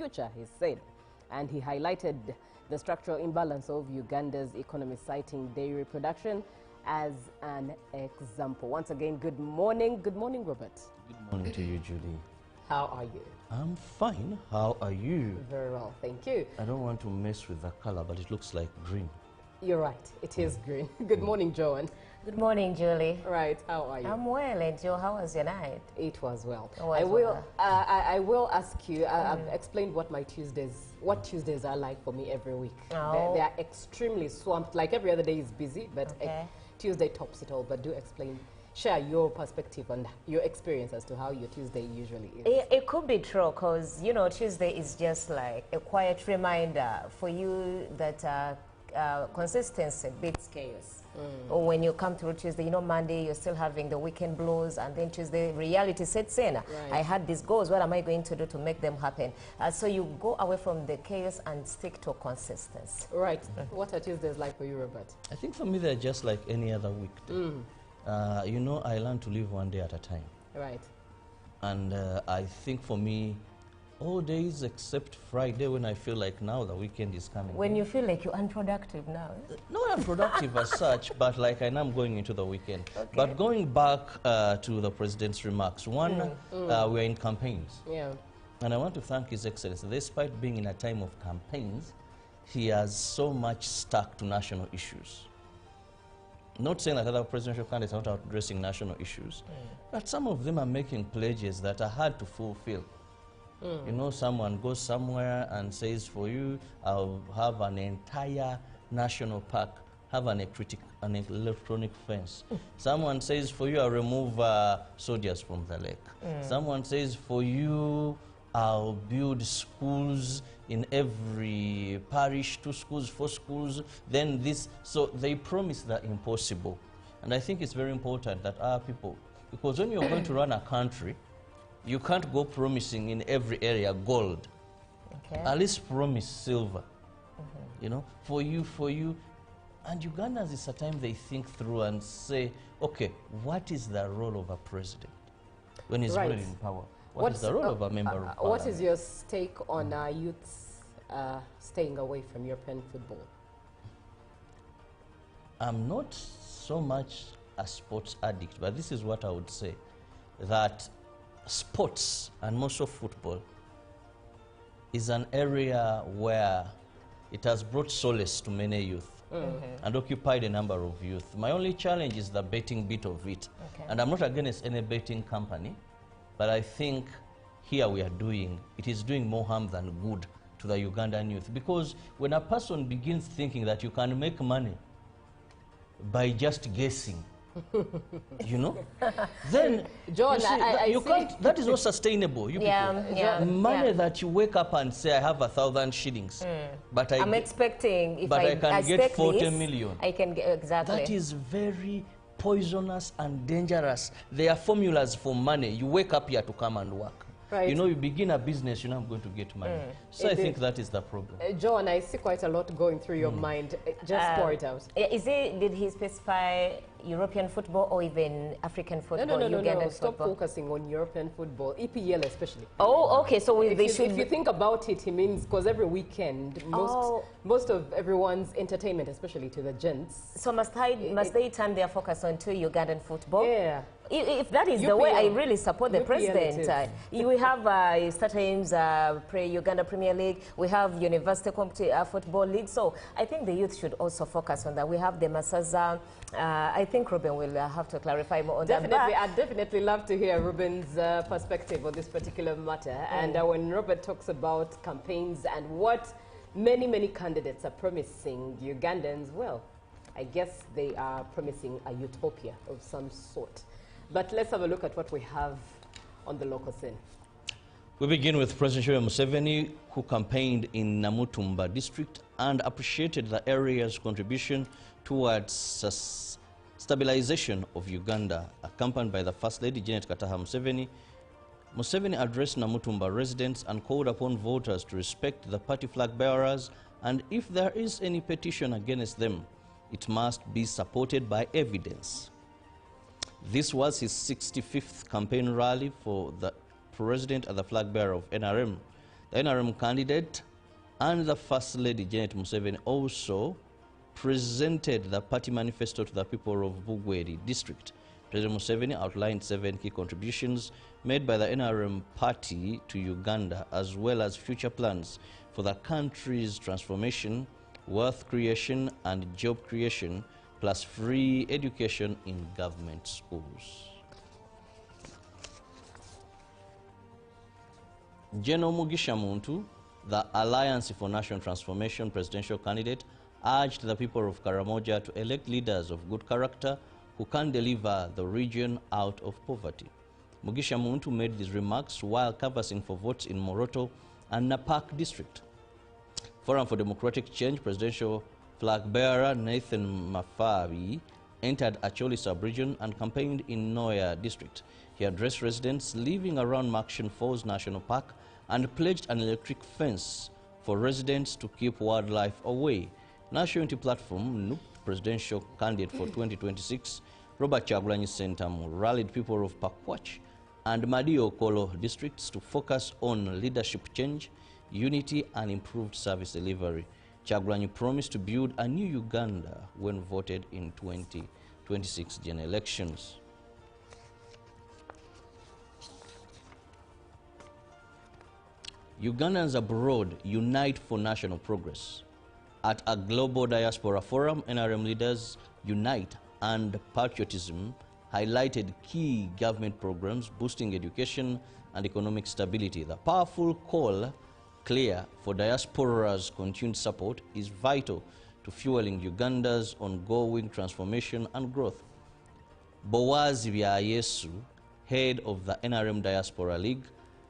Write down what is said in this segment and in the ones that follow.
future, he said. And he highlighted the structural imbalance of Uganda's economy, citing dairy production as an example. Once again, good morning. Good morning, Robert. Good morning to you, Julie. How are you? I'm fine. How are you? Very well, thank you. I don't want to mess with the color, but it looks like green. You're right, it is green. Good morning, Joan. Good morning, Julie. Right, how are you? I'm well, and Joe, how was your night? It was well. I will ask you, I've explained what Tuesdays are like for me every week. Oh. They are extremely swamped, like every other day is busy, but Okay. Tuesday tops it all. But do explain, share your perspective on your experience as to how your Tuesday usually is. It could be true, because, you know, Tuesday is just like a quiet reminder for you that consistency beats chaos. Or when you come through Tuesday, you know, Monday you're still having the weekend blues, and then Tuesday reality sets in. Right. I had these goals, what am I going to do to make them happen? So you go away from the chaos and stick to consistency. Right. What are Tuesdays like for you, Robert? I think for me, they're just like any other weekday. You know, I learn to live one day at a time. Right. And I think for me, all days except Friday, when I feel like now the weekend is coming. When you feel like you're unproductive now. Not unproductive as such, but like I know I'm going into the weekend. Okay. But going back to the President's remarks, one, we're in campaigns. Yeah. And I want to thank His Excellency. Despite being in a time of campaigns, he has so much stuck to national issues. Not saying that other presidential candidates are not addressing national issues, but some of them are making pledges that are hard to fulfill. You know, someone goes somewhere and says, for you, I'll have an entire national park, have an electronic fence. Someone says, for you, I'll remove soldiers from the lake. Someone says, for you, I'll build schools in every parish, 2 schools, 4 schools, then this. So they promise the impossible. And I think it's very important that our people, because when you're going to run a country, you can't go promising in every area gold. Okay. At least promise silver. You know, for you. And Ugandans, it's a time they think through and say, okay, what is the role of a president when he's really in power? What is the role of a member of parliament? What is your take on youths staying away from European football? I'm not so much a sports addict, but this is what I would say, that sports, and most of football, is an area where it has brought solace to many youth and occupied a number of youth. My only challenge is the betting bit of it. Okay. And I'm not against any betting company, but I think here it is doing more harm than good to the Ugandan youth. Because when a person begins thinking that you can make money by just guessing, you know, then John, you can't, that is not sustainable. You people, money that you wake up and say, I have 1,000 shillings, but I'm expecting, if I can get 40 this, million. I can get, exactly. That is very poisonous and dangerous. There are formulas for money. You wake up here to come and work. Right. You know, you begin a business, you know I'm going to get money. So I think that is the problem. John, I see quite a lot going through your mind. Just pour it out. Did he specify European football or even African football? No. Stop focusing on European football, EPL especially. Oh, okay. So if you think about it, he means, because every weekend, most of everyone's entertainment, especially to the gents. So must they turn their focus on to Ugandan football? Yeah. If that is the way, I really support the president. We have sometimes Uganda Premier League, we have University Football League, so I think the youth should also focus on that. We have the Masaza. I think Ruben will have to clarify more on that. I'd definitely love to hear Ruben's perspective on this particular matter. And when Robert talks about campaigns and what many candidates are promising Ugandans, well, I guess they are promising a utopia of some sort. But let's have a look at what we have on the local scene. We begin with President Museveni, who campaigned in Namutumba district and appreciated the area's contribution towards stabilization of Uganda, accompanied by the First Lady Janet Kataha Museveni. Museveni addressed Namutumba residents and called upon voters to respect the party flag bearers, and if there is any petition against them, it must be supported by evidence. This was his 65th campaign rally for the president and the flag bearer of NRM. The NRM candidate and the First Lady Janet Museveni also presented the party manifesto to the people of Bugweri district. President Museveni outlined 7 key contributions made by the NRM party to Uganda, as well as future plans for the country's transformation, wealth creation and job creation, plus free education in government schools. General Mugisha Muntu, the Alliance for National Transformation presidential candidate, urged the people of Karamoja to elect leaders of good character who can deliver the region out of poverty. Mugisha Muntu made these remarks while canvassing for votes in Moroto and Napak district. Forum for Democratic Change presidential flag bearer Nathan Mafabi entered Acholi sub-region and campaigned in Noya district. He addressed residents living around Makshan Falls National Park and pledged an electric fence for residents to keep wildlife away. National Unity Platform, NUP presidential candidate for 2026, Robert Chagulanyi Sentamu, rallied people of Pakwach and Madio Kolo districts to focus on leadership change, unity and improved service delivery. Chagulanyi promised to build a new Uganda when voted in 2026 general elections. Ugandans abroad unite for national progress. At a global diaspora forum, NRM leaders unite and patriotism highlighted key government programs boosting education and economic stability. The powerful call, clear for diaspora's continued support, is vital to fueling Uganda's ongoing transformation and growth. Bowazi Byayesu, head of the NRM Diaspora League,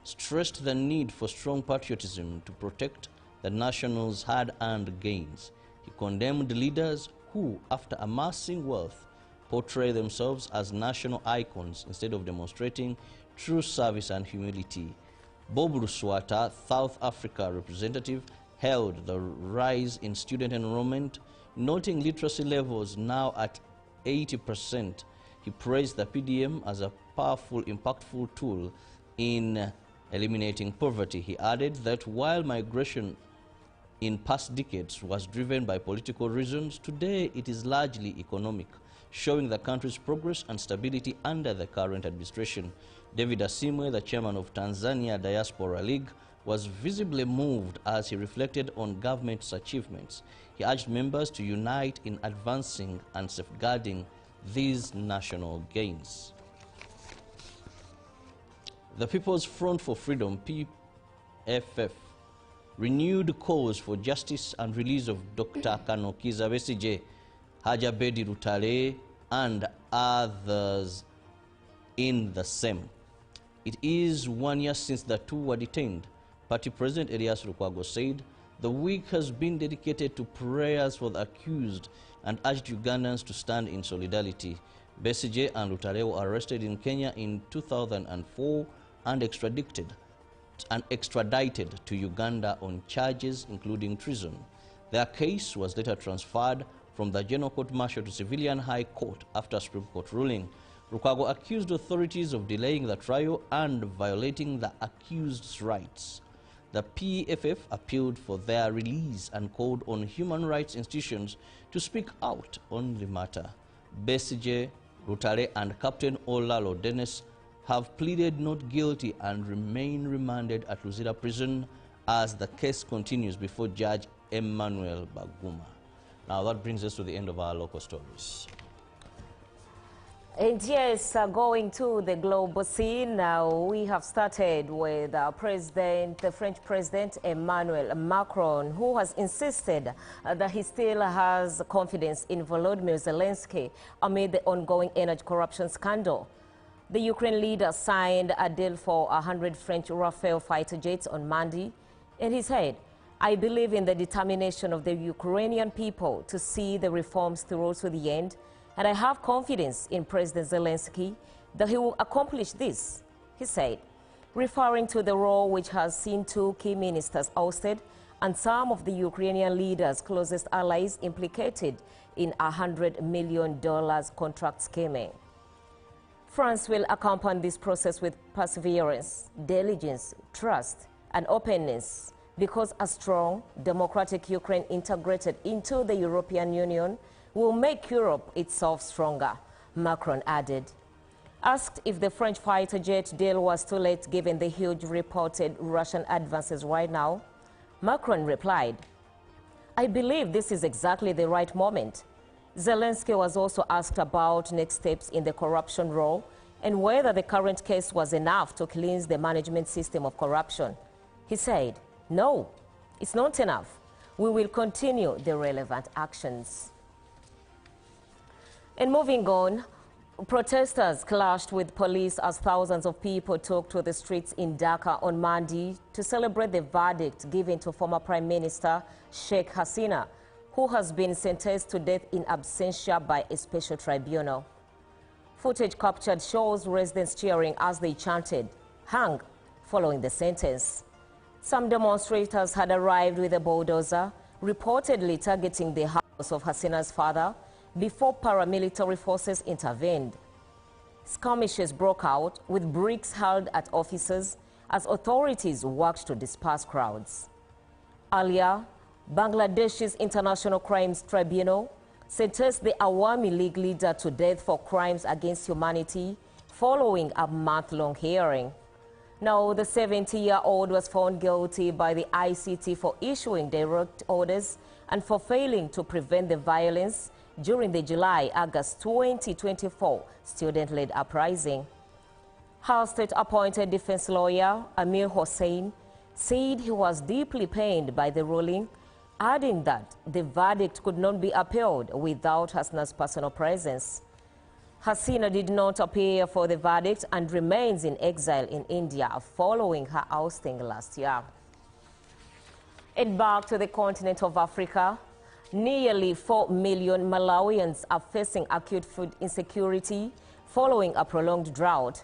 stressed the need for strong patriotism to protect the national's hard-earned gains. He condemned leaders who, after amassing wealth, portray themselves as national icons instead of demonstrating true service and humility. Bob Ruswata, South Africa representative, hailed the rise in student enrollment, noting literacy levels now at 80%. He praised the PDM as a powerful, impactful tool in eliminating poverty. He added that while migration in past decades was driven by political reasons, today it is largely economic, showing the country's progress and stability under the current administration. David Asimwe, the chairman of Tanzania Diaspora League, was visibly moved as he reflected on government's achievements. He urged members to unite in advancing and safeguarding these national gains. The People's Front for Freedom, PFF, renewed calls for justice and release of Dr. Kanokiza Besigye, Haja Bedi Rutale, and others in the same. It is 1 year since the two were detained. Party President Elias Lukwago said the week has been dedicated to prayers for the accused and urged Ugandans to stand in solidarity. Besigye and Rutale were arrested in Kenya in 2004 and extradited to Uganda on charges including treason. Their case was later transferred from the General Court Martial to Civilian High Court after Supreme Court ruling. Lukwago accused authorities of delaying the trial and violating the accused's rights. The PFF appealed for their release and called on human rights institutions to speak out on the matter. Besigye, Rutale, and Captain Olalo Dennis have pleaded not guilty and remain remanded at Luzira Prison as the case continues before Judge Emmanuel Baguma. Now that brings us to the end of our local stories. And yes, going to the global scene now, we have started with our president, the French president Emmanuel Macron, who has insisted that he still has confidence in Volodymyr Zelensky amid the ongoing energy corruption scandal. The Ukraine leader signed a deal for 100 French Rafale fighter jets on Monday, and he said, "I believe in the determination of the Ukrainian people to see the reforms through to the end, and I have confidence in President Zelensky that he will accomplish this," he said, referring to the role which has seen two key ministers ousted and some of the Ukrainian leader's closest allies implicated in $100 million contract scheming. France will accompany this process with perseverance, diligence, trust, and openness, because a strong, democratic Ukraine integrated into the European Union will make Europe itself stronger, Macron added. Asked if the French fighter jet deal was too late given the huge reported Russian advances right now, Macron replied, "I believe this is exactly the right moment." Zelensky was also asked about next steps in the corruption role and whether the current case was enough to cleanse the management system of corruption. He said, "No, it's not enough. We will continue the relevant actions." And moving on, protesters clashed with police as thousands of people took to the streets in Dhaka on Monday to celebrate the verdict given to former Prime Minister Sheikh Hasina, who has been sentenced to death in absentia by a special tribunal. Footage captured shows residents cheering as they chanted, "Hang," following the sentence. Some demonstrators had arrived with a bulldozer, reportedly targeting the house of Hasina's father, before paramilitary forces intervened. Skirmishes broke out, with bricks hurled at officers as authorities worked to disperse crowds. Earlier, Bangladesh's International Crimes Tribunal sentenced the Awami League leader to death for crimes against humanity following a month-long hearing. Now, the 70-year-old was found guilty by the ICT for issuing direct orders and for failing to prevent the violence during the July-August 2024 student-led uprising. Her state-appointed defense lawyer, Amir Hossein, said he was deeply pained by the ruling, adding that the verdict could not be appealed without Hasina's personal presence. Hasina did not appear for the verdict and remains in exile in India following her ousting last year. And back to the continent of Africa, nearly 4 million Malawians are facing acute food insecurity following a prolonged drought.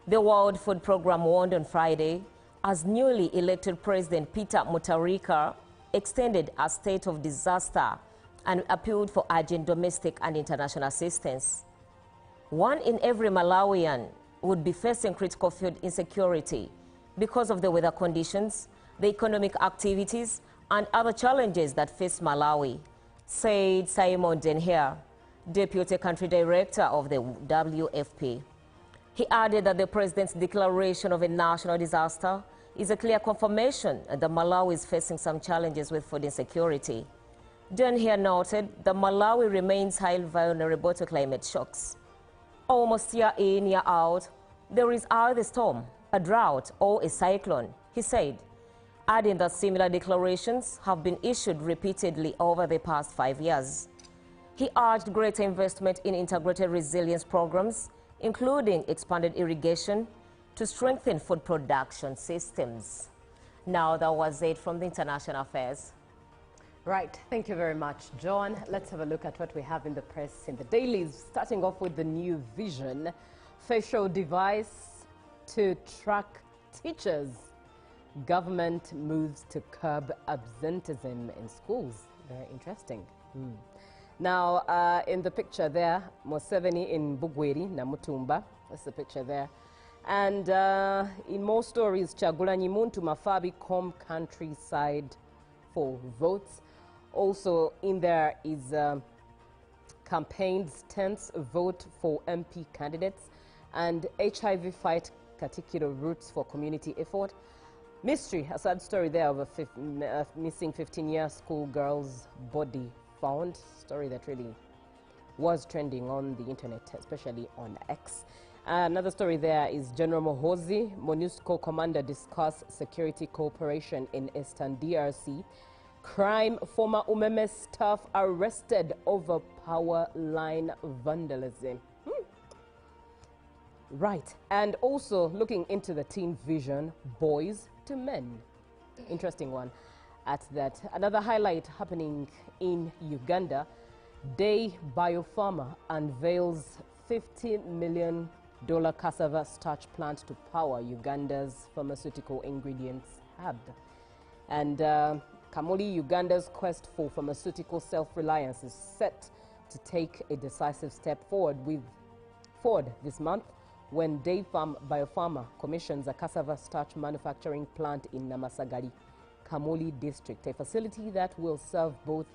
The World Food Programme warned on Friday as newly elected President Peter Mutharika extended a state of disaster and appealed for urgent domestic and international assistance. 1 in every Malawian would be facing critical food insecurity because of the weather conditions, the economic activities, and other challenges that face Malawi, said Simon Denher, Deputy Country Director of the WFP. He added that the President's declaration of a national disaster is a clear confirmation that Malawi is facing some challenges with food insecurity. Denher noted that Malawi remains highly vulnerable to climate shocks. Almost year in, year out, there is either a storm, a drought, or a cyclone, he said, adding that similar declarations have been issued repeatedly over the past 5 years. He urged greater investment in integrated resilience programs, including expanded irrigation, to strengthen food production systems. Now, that was it from the international affairs. Right, thank you very much, John. Let's have a look at what we have in the press in the dailies, starting off with the new vision, facial device to track teachers. Government moves to curb absenteeism in schools. Very interesting. Now, in the picture there, Museveni in Bugweri, Namutumba. That's the picture there. And in more stories, Chagulanyi Muntu Mafabi Com countryside for votes. Also in there is campaigns, 10th vote for MP candidates, and HIV fight Katikiro roots for community effort. Mystery, a sad story there of a missing 15-year schoolgirl's body found. Story that really was trending on the internet, especially on X. Another story there is General Mohozi, MONUSCO commander discuss security cooperation in Eastern DRC. Crime, former UMEME staff arrested over power line vandalism. Right, and also looking into the teen vision, boys to men. Interesting one at that. Another highlight happening in Uganda, Day Biopharma unveils $50 million cassava starch plant to power Uganda's pharmaceutical ingredients hub. And Kamuli, Uganda's quest for pharmaceutical self-reliance is set to take a decisive step forward this month when Day Farm Biopharma commissions a cassava starch manufacturing plant in Namasagari, Kamuli district, a facility that will serve both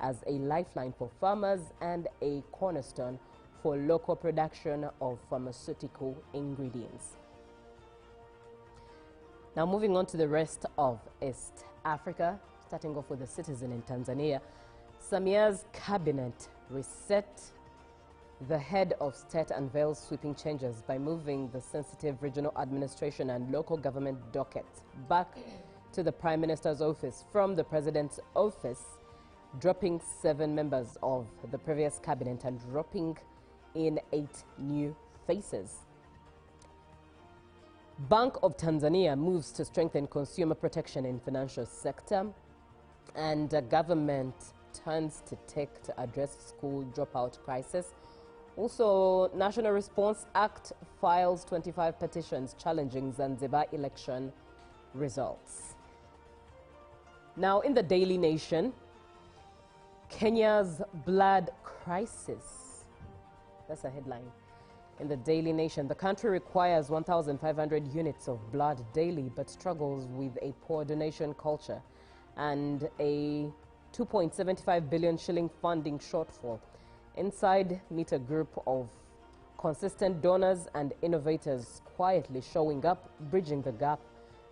as a lifeline for farmers and a cornerstone for local production of pharmaceutical ingredients. Now moving on to the rest of East Africa, starting off with the citizen in Tanzania. Samia's cabinet reset. The head of state unveils sweeping changes by moving the sensitive regional administration and local government dockets back to the Prime Minister's office from the President's office, dropping 7 members of the previous cabinet and dropping in 8 new faces. Bank of Tanzania moves to strengthen consumer protection in financial sector, and the government turns to tech to address school dropout crisis. Also, National Response Act files 25 petitions challenging Zanzibar election results. Now, in the Daily Nation, Kenya's blood crisis. That's a headline. In the Daily Nation, the country requires 1,500 units of blood daily but struggles with a poor donation culture and a 2.75 billion shilling funding shortfall. Inside, meet a group of consistent donors and innovators quietly showing up, bridging the gap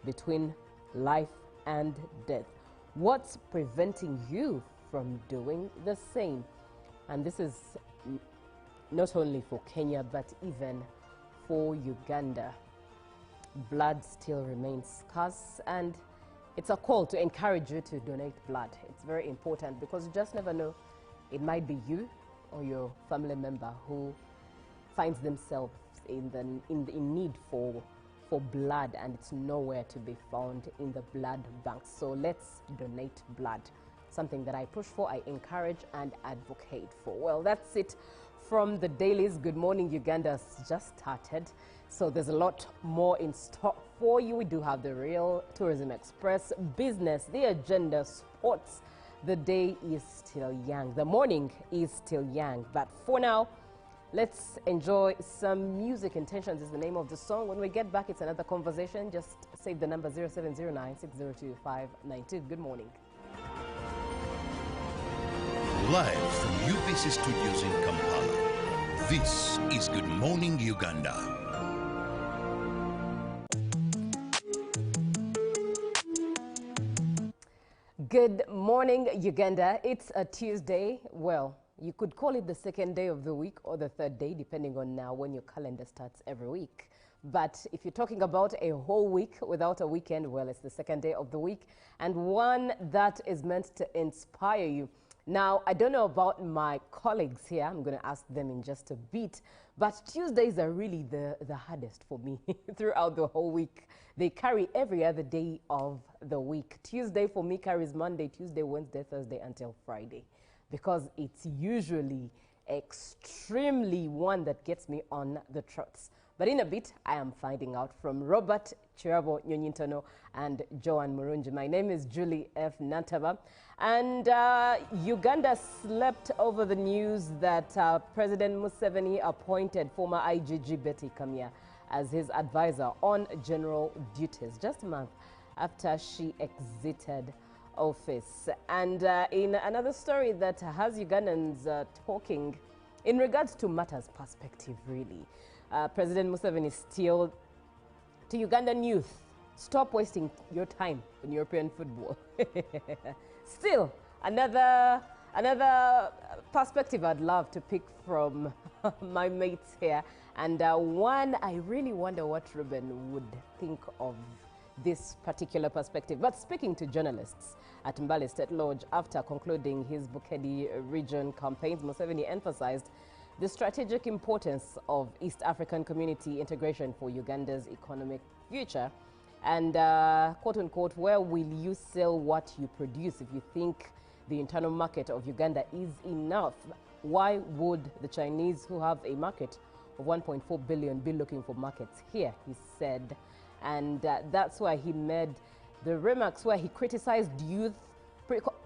between life and death. What's preventing you from doing the same? And this is not only for Kenya, but even for Uganda. Blood still remains scarce, and it's a call to encourage you to donate blood. It's very important because you just never know. It might be you or your family member who finds themselves in need for blood, and it's nowhere to be found in the blood banks. So let's donate blood. Something that I push for, I encourage and advocate for. Well, that's it from the dailies. Good Morning Uganda's just started, so there's a lot more in stock for you. We do have the Real Tourism Express, business, the agenda, sports. The day is still young. The morning is still young. But for now, let's enjoy some music. Intentions is the name of the song. When we get back, it's another conversation. Just save the number 0709-602-592. Good morning. Live from UBC Studios in Kampala, this is Good Morning Uganda. Good morning, Uganda. It's a Tuesday. Well, you could call it the second day of the week or the third day, depending on now when your calendar starts every week. But if you're talking about a whole week without a weekend, well, it's the second day of the week, and one that is meant to inspire you. Now, I don't know about my colleagues here. I'm going to ask them in just a bit. But Tuesdays are really the hardest for me throughout the whole week. They carry every other day of the week. Tuesday for me carries Monday, Tuesday, Wednesday, Thursday until Friday, because it's usually extremely one that gets me on the trots. But in a bit, I am finding out from Robert Chirabo Nyonyintono and Joan Murunji. My name is Julie F. Nantaba. And Uganda slept over the news that President Museveni appointed former IGG Betty Kamya as his advisor on general duties just a month after she exited office. And in another story that has Ugandans talking in regards to matters perspective, really. President Museveni still to Ugandan youth, stop wasting your time on European football. Still, another perspective I'd love to pick from my mates here, and one I really wonder what Ruben would think of this particular perspective. But speaking to journalists at Mbale State Lodge after concluding his Bukedi region campaigns, Museveni emphasized the strategic importance of East African community integration for Uganda's economic future. And quote unquote, where will you sell what you produce if you think the internal market of Uganda is enough? Why would the Chinese, who have a market of 1.4 billion, be looking for markets here, he said. And that's why he made the remarks where he criticized youth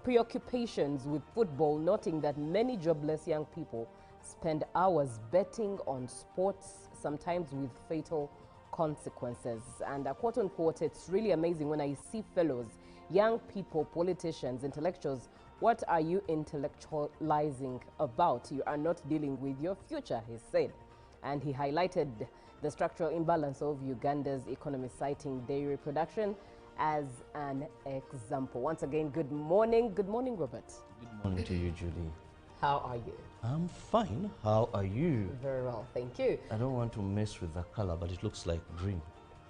preoccupations with football, noting that many jobless young people spend hours betting on sports sometimes with fatal consequences. And quote unquote, it's really amazing when I see fellows, young people, politicians, intellectuals. What are you intellectualizing about? You are not dealing with your future, he said. And he highlighted the structural imbalance of Uganda's economy, citing dairy production as an example. Once again, good morning. Good morning, Robert. Good morning to you, Julie. How are you? I'm fine. How are you? Very well, thank you. I don't want to mess with the color, but it looks like green.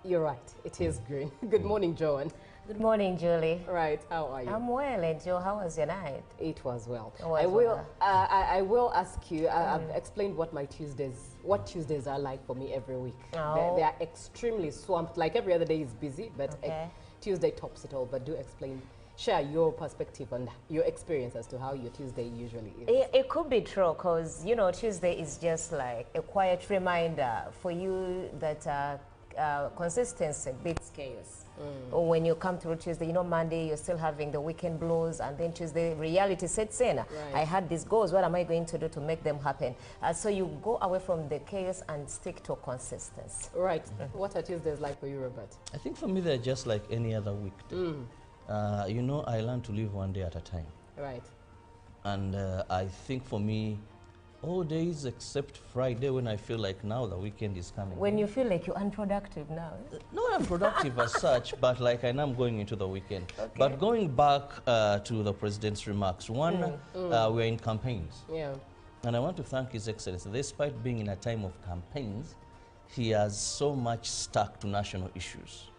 You're right. It is green. Good morning, Joan. Good morning, Julie. Right. How are you? I'm well, and Joe, how was your night? It was well. I will ask you. I've explained what Tuesdays are like for me every week. Oh. They are extremely swamped. Like every other day is busy, but Okay. Tuesday tops it all. But do explain, share your perspective and your experience as to how your Tuesday usually is. It could be true, because, you know, Tuesday is just like a quiet reminder for you that consistency beats chaos. Or when you come through Tuesday, you know, Monday you're still having the weekend blues, and then Tuesday reality sets in. Right. I had these goals, what am I going to do to make them happen? So you go away from the chaos and stick to consistency. Right. What are Tuesdays like for you, Robert? I think for me, they're just like any other weekday. You know, I learn to live one day at a time. Right. And I think for me, all days except Friday, when I feel like now the weekend is coming. When you feel like you're unproductive now. Not unproductive as such, but like I know I'm going into the weekend. Okay. But going back to the president's remarks, one, we're in campaigns. Yeah. And I want to thank His Excellency. Despite being in a time of campaigns, he has so much stuck to national issues.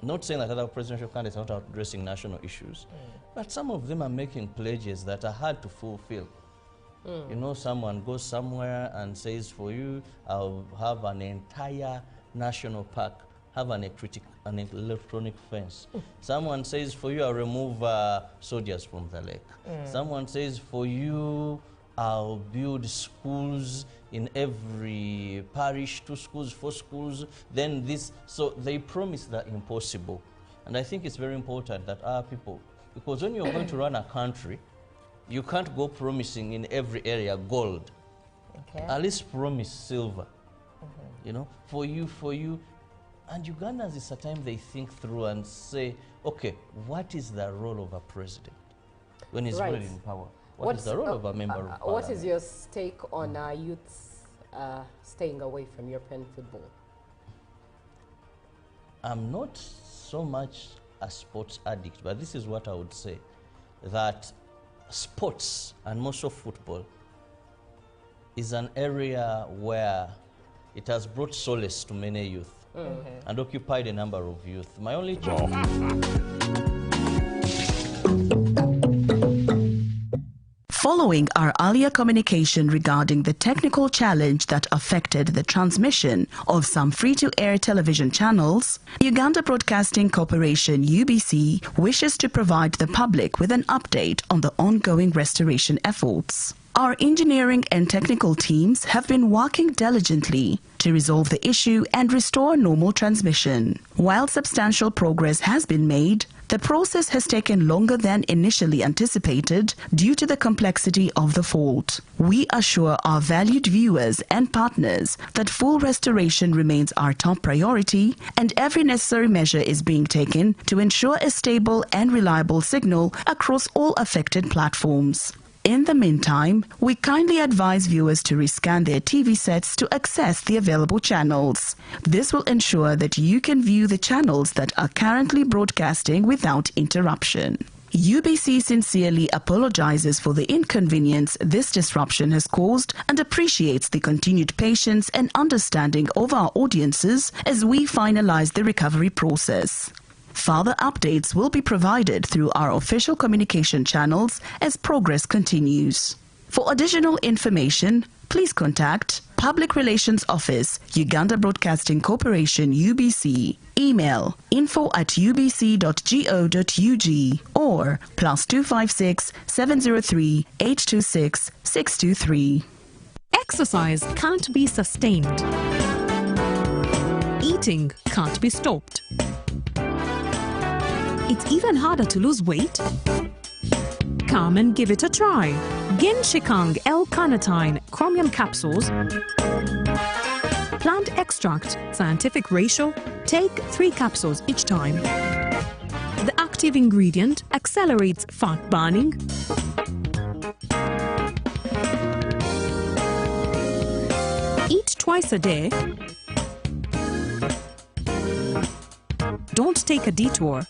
Not saying that other presidential candidates are not addressing national issues, but some of them are making pledges that are hard to fulfill. You know, someone goes somewhere and says, for you, I'll have an entire national park, have an electronic fence. Someone says, for you, I'll remove soldiers from the lake. Someone says, for you, I'll build schools in every parish, 2 schools, 4 schools, then this. So they promise the impossible. And I think it's very important that our people, because when you're going to run a country, you can't go promising in every area gold. Okay. At least promise silver. You know, for you. And Ugandans, it's a time they think through and say, okay, what is the role of a president when he's really in power? What is the role of a member of parliament? What is your take on youths staying away from European football? I'm not so much a sports addict, but this is what I would say, that sports, and most of football, is an area where it has brought solace to many youth and occupied a number of youth. My only Following our earlier communication regarding the technical challenge that affected the transmission of some free-to-air television channels, Uganda Broadcasting Corporation UBC wishes to provide the public with an update on the ongoing restoration efforts. Our engineering and technical teams have been working diligently to resolve the issue and restore normal transmission. While substantial progress has been made, the process has taken longer than initially anticipated due to the complexity of the fault. We assure our valued viewers and partners that full restoration remains our top priority, and every necessary measure is being taken to ensure a stable and reliable signal across all affected platforms. In the meantime, we kindly advise viewers to rescan their TV sets to access the available channels. This will ensure that you can view the channels that are currently broadcasting without interruption. UBC sincerely apologizes for the inconvenience this disruption has caused and appreciates the continued patience and understanding of our audiences as we finalize the recovery process. Further updates will be provided through our official communication channels as progress continues. For additional information, please contact Public Relations Office, Uganda Broadcasting Corporation, UBC. Email info@ubc.go.ug or +256 703 826 623. Exercise can't be sustained. Eating can't be stopped. It's even harder to lose weight. Come and give it a try. Genshikang L-carnitine chromium capsules Plant extract, scientific ratio, take 3 capsules each time. The active ingredient accelerates fat burning, eat twice a day, don't take a detour.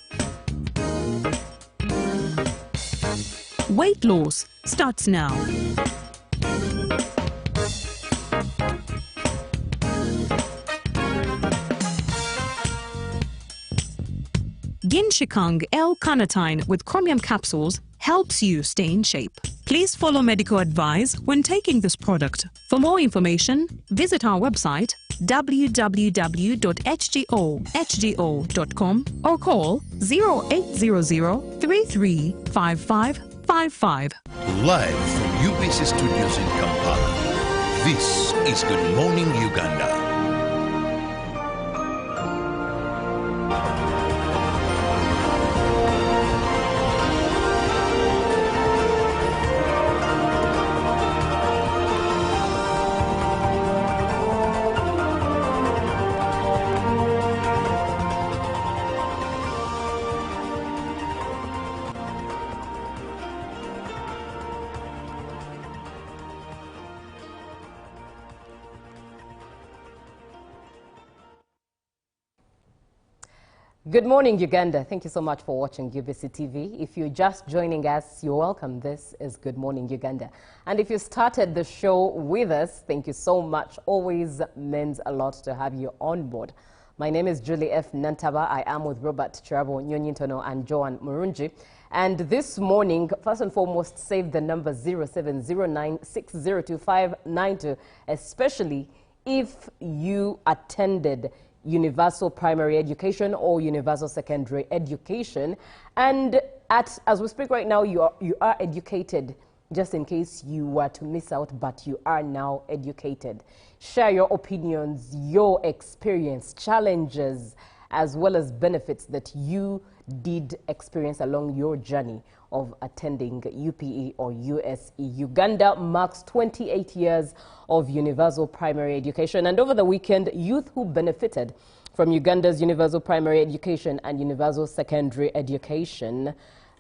Weight loss starts now. Ginshikang L-carnitine with chromium capsules helps you stay in shape. Please follow medical advice when taking this product. For more information, visit our website www.hgo.com or call 0800 335555. Live from UBC Studios in Kampala, this is Good Morning Uganda. Good morning, Uganda. Thank you so much for watching UBC TV. If you're just joining us, you're welcome. This is Good Morning Uganda. And if you started the show with us, thank you so much. Always means a lot to have you on board. My name is Julie F. Nantaba. I am with Robert Chirabo Nyonyintono and Joan Murungi. And this morning, first and foremost, save the number 0709602592, especially if you attended universal primary education or universal secondary education. And as we speak right now, you are educated, just in case you were to miss out, but you are now educated. Share your opinions, your experience, challenges, as well as benefits that you did experience along your journey of attending UPE or USE. Uganda marks 28 years of universal primary education, and over the weekend, youth who benefited from Uganda's universal primary education and universal secondary education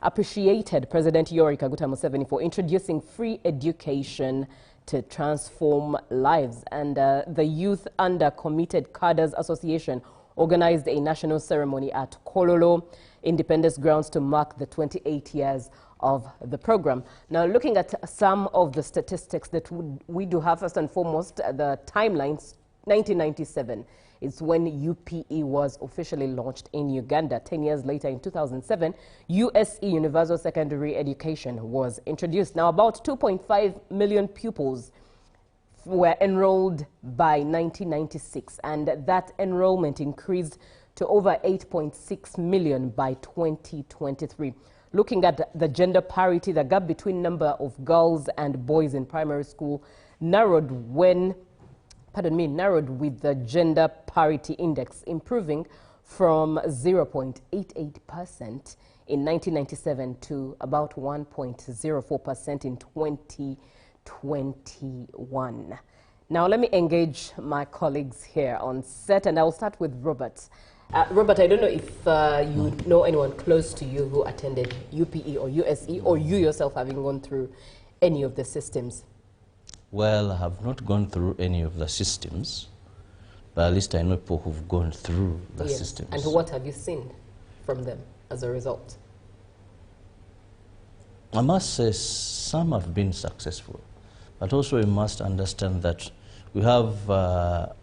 appreciated President Yoweri Kaguta Museveni for introducing free education to transform lives. And the Youth Under Committed Cadres Association organized a national ceremony at Kololo Independence Grounds to mark the 28 years of the program. Now, looking at some of the statistics that we do have, first and foremost, the timelines. 1997 is when UPE was officially launched in Uganda. 10 years later, in 2007, USE, Universal Secondary Education, was introduced. Now, about 2.5 million pupils were enrolled by 1996, and that enrollment increased to over 8.6 million by 2023. Looking at the gender parity, the gap between number of girls and boys in primary school narrowed with the gender parity index improving from 0.88% in 1997 to about 1.04% in 2021. Now, let me engage my colleagues here on set, and I'll start with Robert. Robert, I don't know if you know anyone close to you who attended UPE or USE, or you yourself having gone through any of the systems. Well, I have not gone through any of the systems, but at least I know people who've gone through the systems. And what have you seen from them as a result? I must say some have been successful, but also we must understand that we have a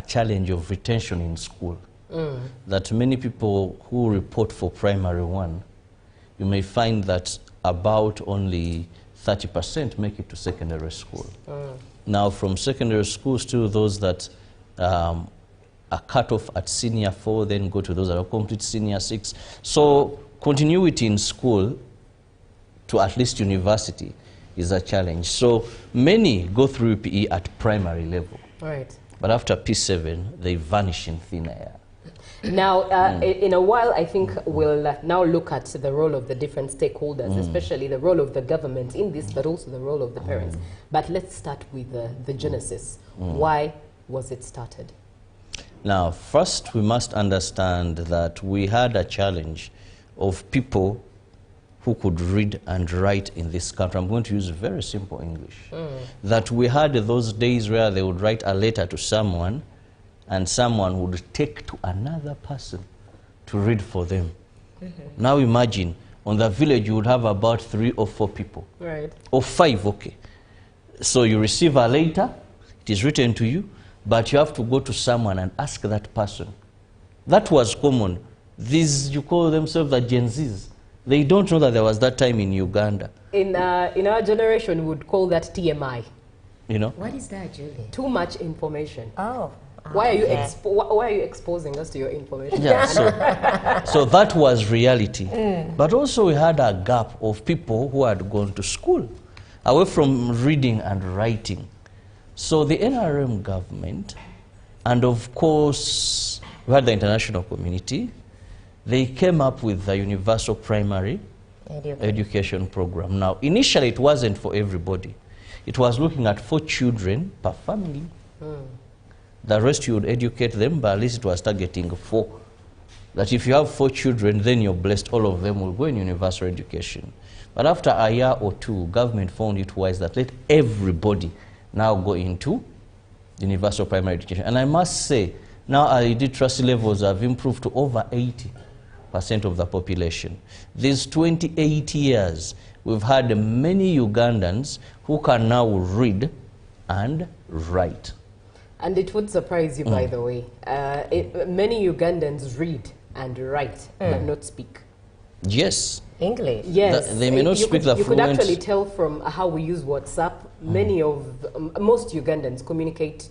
challenge of retention in school. That many people who report for primary one, you may find that about only 30% make it to secondary school. Now, from secondary schools to those that are cut off at senior 4, then go to those that are complete senior 6. So continuity in school to at least university is a challenge. So many go through PE at primary level. Right. But after P7, they vanish in thin air. Now, in a while, I think we'll now look at the role of the different stakeholders, especially the role of the government in this, but also the role of the parents. But let's start with the genesis. Why was it started? Now, first we must understand that we had a challenge of people who could read and write in this country. I'm going to use very simple English. That we had those days where they would write a letter to someone and someone would take to another person to read for them. Now imagine, on the village you would have about 3 or 4 people. Right. Or 5, okay. So you receive a letter, it is written to you, but you have to go to someone and ask that person. That was common. These, you call themselves the Gen Zs. They don't know that there was that time in Uganda. In our generation, we would call that TMI. You know? What is that, Julie? Too much information. Oh. Why are you exposing us to your information? Yeah, so that was reality. But also we had a gap of people who had gone to school, away from reading and writing. So the NRM government, and of course we had the international community, they came up with the universal primary education program. Now, initially it wasn't for everybody. It was looking at 4 children per family. The rest you would educate them, but at least it was targeting 4. That if you have 4 children, then you're blessed, all of them will go in universal education. But after a year or 2, government found it wise that let everybody now go into universal primary education. And I must say, now our literacy levels have improved to over 80% of the population. These 28 years, we've had many Ugandans who can now read and write. And it would surprise you, by the way. Many Ugandans read and write, but not speak. Yes. English? Yes. They may not speak the fluent. You could actually tell from how we use WhatsApp. Most Ugandans communicate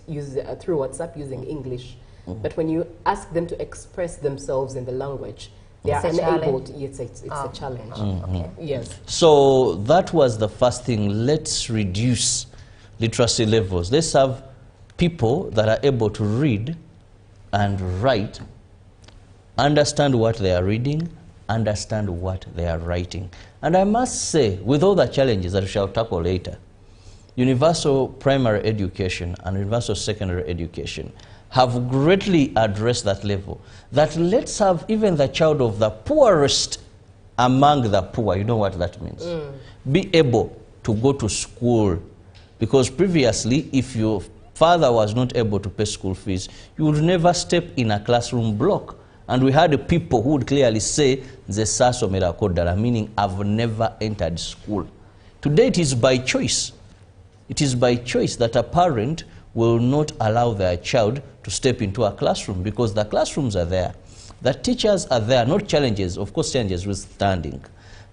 through WhatsApp using English. But when you ask them to express themselves in the language, they are unable to. It's a challenge. Okay. Yes. So that was the first thing. Let's reduce literacy levels. Let's have people that are able to read and write, understand what they are reading, understand what they are writing. And I must say, with all the challenges that we shall tackle later, universal primary education and universal secondary education have greatly addressed that level. That let's have even the child of the poorest among the poor, you know what that means, be able to go to school. Because previously, if your father was not able to pay school fees, you would never step in a classroom block. And we had people who would clearly say, "Zesaso kodala," meaning I've never entered school. Today it is by choice. It is by choice that a parent will not allow their child to step into a classroom because the classrooms are there. The teachers are there, not challenges, of course challenges withstanding.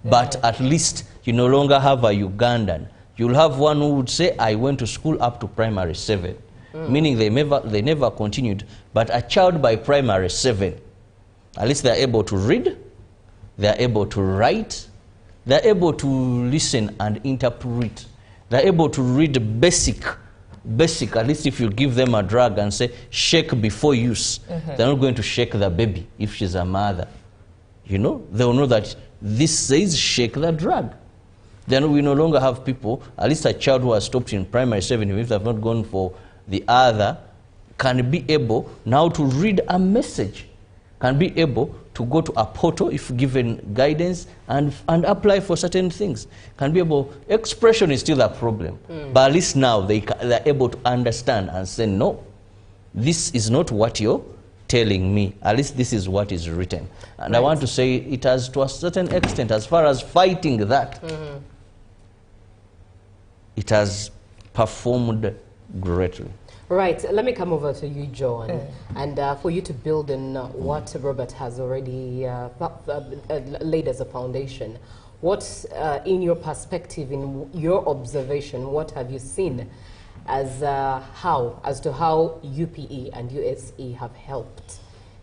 But at least you no longer have a Ugandan. You'll have one who would say, I went to school up to primary 7, meaning they never continued. But a child by primary 7, at least they're able to read, they're able to write, they're able to listen and interpret. They're able to read basic, at least if you give them a drug and say, shake before use, they're not going to shake the baby if she's a mother. You know, they'll know that this says shake the drug. Then we no longer have people, at least a child who has stopped in primary 7, if they have not gone for the other, can be able now to read a message, can be able to go to a portal if given guidance and apply for certain things. Can be able, expression is still a problem, but at least now they're able to understand and say, no, this is not what you're telling me, at least this is what is written. And I want to say it has, to a certain extent, as far as fighting that, it has performed greatly. Right, let me come over to you, John, and for you to build on what Robert has already laid as a foundation. What, in your perspective, in your observation, what have you seen as to how UPE and USE have helped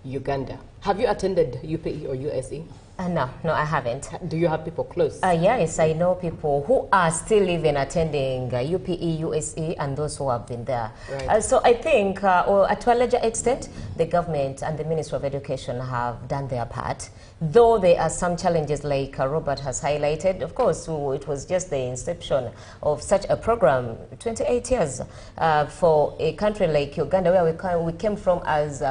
Uganda? Have you attended UPE or USE? No, I haven't. Do you have people close? Yes, I know people who are still even attending UPE, USE, and those who have been there. Right. So I think, to a larger extent, the government and the Ministry of Education have done their part. Though there are some challenges like Robert has highlighted. Of course, it was just the inception of such a program, 28 years for a country like Uganda, where we came from as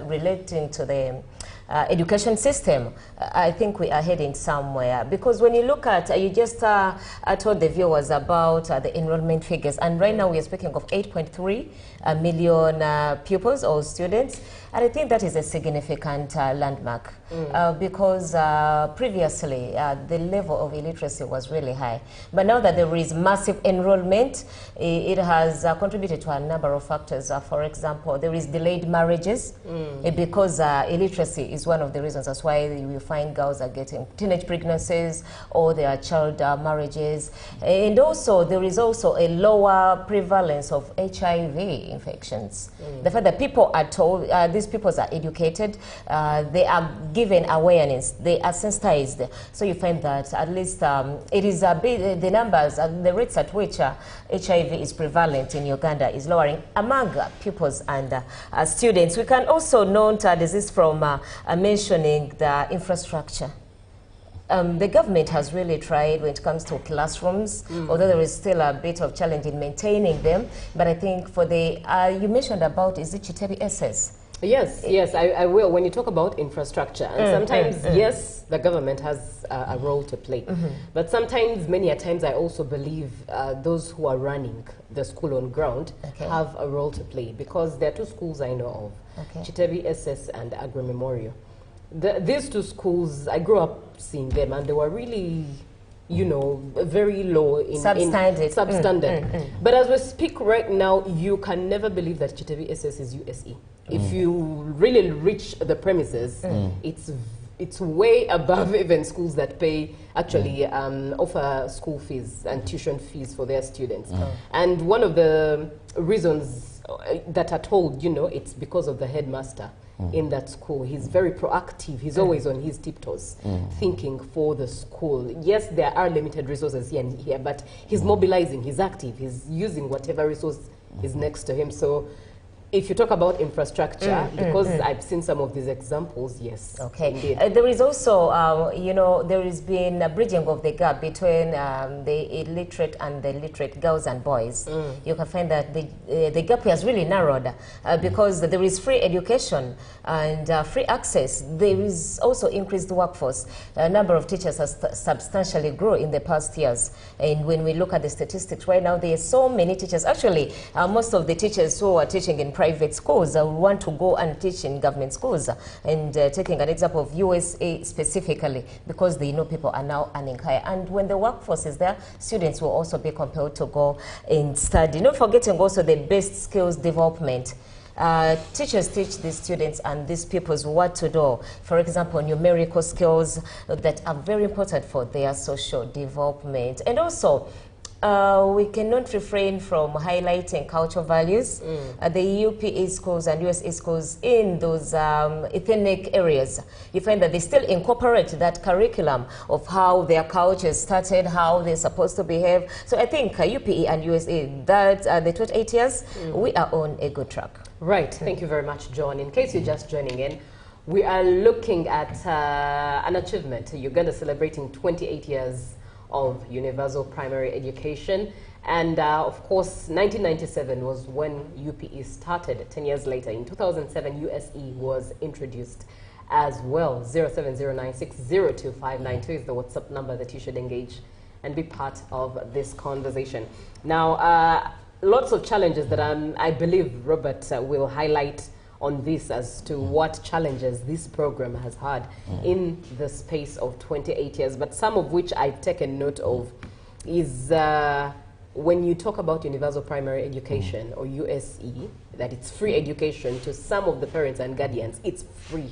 relating to the education system. I think we are heading somewhere, because when you look at, you just told the viewers about the enrollment figures, and right now we are speaking of 8.3 million pupils or students, and I think that is a significant landmark because previously the level of illiteracy was really high, but now that there is massive enrollment, it has contributed to a number of factors. For example, there is delayed marriages because illiteracy is one of the reasons. That's why you find girls are getting teenage pregnancies or there are child marriages. And also, there is also a lower prevalence of HIV infections. The fact that people are told, these people are educated, they are given awareness, they are sensitized. So you find that at least it is a bit, the numbers, the rates at which HIV is prevalent in Uganda is lowering among pupils and students. We can also note this is from mentioning the infrastructure. The government has really tried when it comes to classrooms, although there is still a bit of challenge in maintaining them. But I think for the, you mentioned about, is it Chitebi SS? Yes, yes, I will. When you talk about infrastructure, and sometimes, yes, the government has a role to play. But sometimes, many a times, I also believe those who are running the school on ground have a role to play, because there are two schools I know of, Chitebi SS and Agri Memorial. These two schools, I grew up seeing them, and they were really, you know, very low in substandard. But as we speak right now, you can never believe that Chitebi SS is USE. If you really reach the premises, it's way above even schools that pay, actually offer school fees and tuition fees for their students. And one of the reasons that are told, you know, it's because of the headmaster in that school. He's very proactive. He's always on his tiptoes, thinking for the school. Yes, there are limited resources here and here, but he's mobilizing, he's active, he's using whatever resource is next to him. So if you talk about infrastructure, because I've seen some of these examples, yes. Okay. There is also, you know, there has been a bridging of the gap between the illiterate and the literate girls and boys. You can find that the gap has really narrowed because there is free education and free access. There is also increased workforce. A number of teachers has substantially grown in the past years. And when we look at the statistics right now, there are so many teachers. Actually, most of the teachers who are teaching in private schools want to go and teach in government schools. And taking an example of USA specifically, because they know people are now earning higher. And when the workforce is there, students will also be compelled to go and study. Not forgetting also the best skills development. Teachers teach these students and these pupils what to do. For example, numerical skills that are very important for their social development. And also, we cannot refrain from highlighting cultural values. The UPE schools and USA schools in those ethnic areas, you find that they still incorporate that curriculum of how their culture started, how they're supposed to behave. So I think UPE and USA, that the 28 years, we are on a good track. Right. Thank you very much, John. In case you're just joining in, we are looking at an achievement. Uganda celebrating 28 years of universal primary education. And of course, 1997 was when UPE started. 10 years later, in 2007, USE was introduced as well. 0709602592 is the WhatsApp number that you should engage and be part of this conversation. Now, lots of challenges that I believe Robert will highlight on this as to what challenges this program has had in the space of 28 years. But some of which I've taken note of is when you talk about universal primary education or USE, that it's free education to some of the parents and guardians. It's free,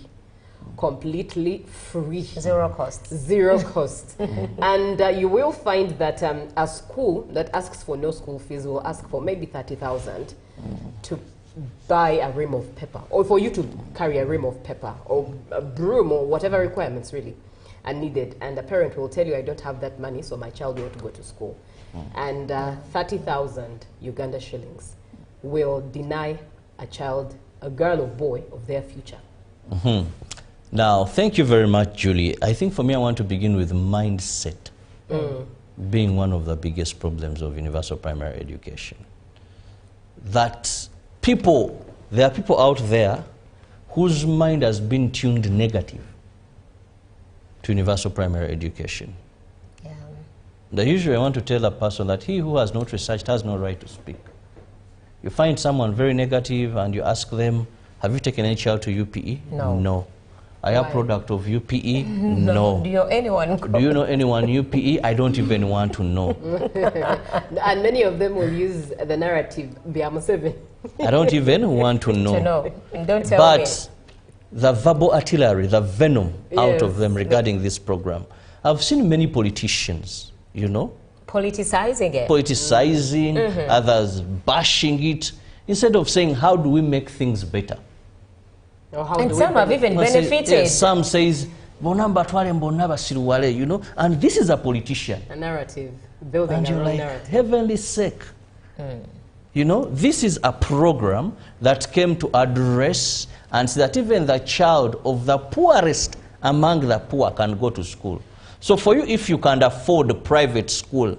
completely free. Zero cost. Zero cost. And you will find that a school that asks for no school fees will ask for maybe 30,000 to buy a rim of pepper, or for you to carry a rim of pepper, or a broom, or whatever requirements really are needed, and a parent will tell you, I don't have that money, so my child won't go to school. And 30,000 Uganda shillings will deny a child, a girl or boy, of their future. Now, thank you very much, Julie. I think for me, I want to begin with mindset being one of the biggest problems of universal primary education. That there are people out there whose mind has been tuned negative to universal primary education. Usually I want to tell a person that he who has not researched has no right to speak. You find someone very negative and you ask them, have you taken any child to UPE? No. No. Are you a product of UPE? No. Do you know anyone? Do you know anyone UPE? I don't even want to know. And many of them will use the narrative, I don't even want to know. Don't tell me. But the verbal artillery, the venom out of them regarding this program. I've seen many politicians, you know, politicizing it. Politicizing, others bashing it, instead of saying, how do we make things better? And some have even benefited. Yes, some says, you know, and this is a politician. A narrative, building and a you're like, narrative. heavenly sake. You know, this is a program that came to address and so that even the child of the poorest among the poor can go to school. So for you, if you can afford a private school,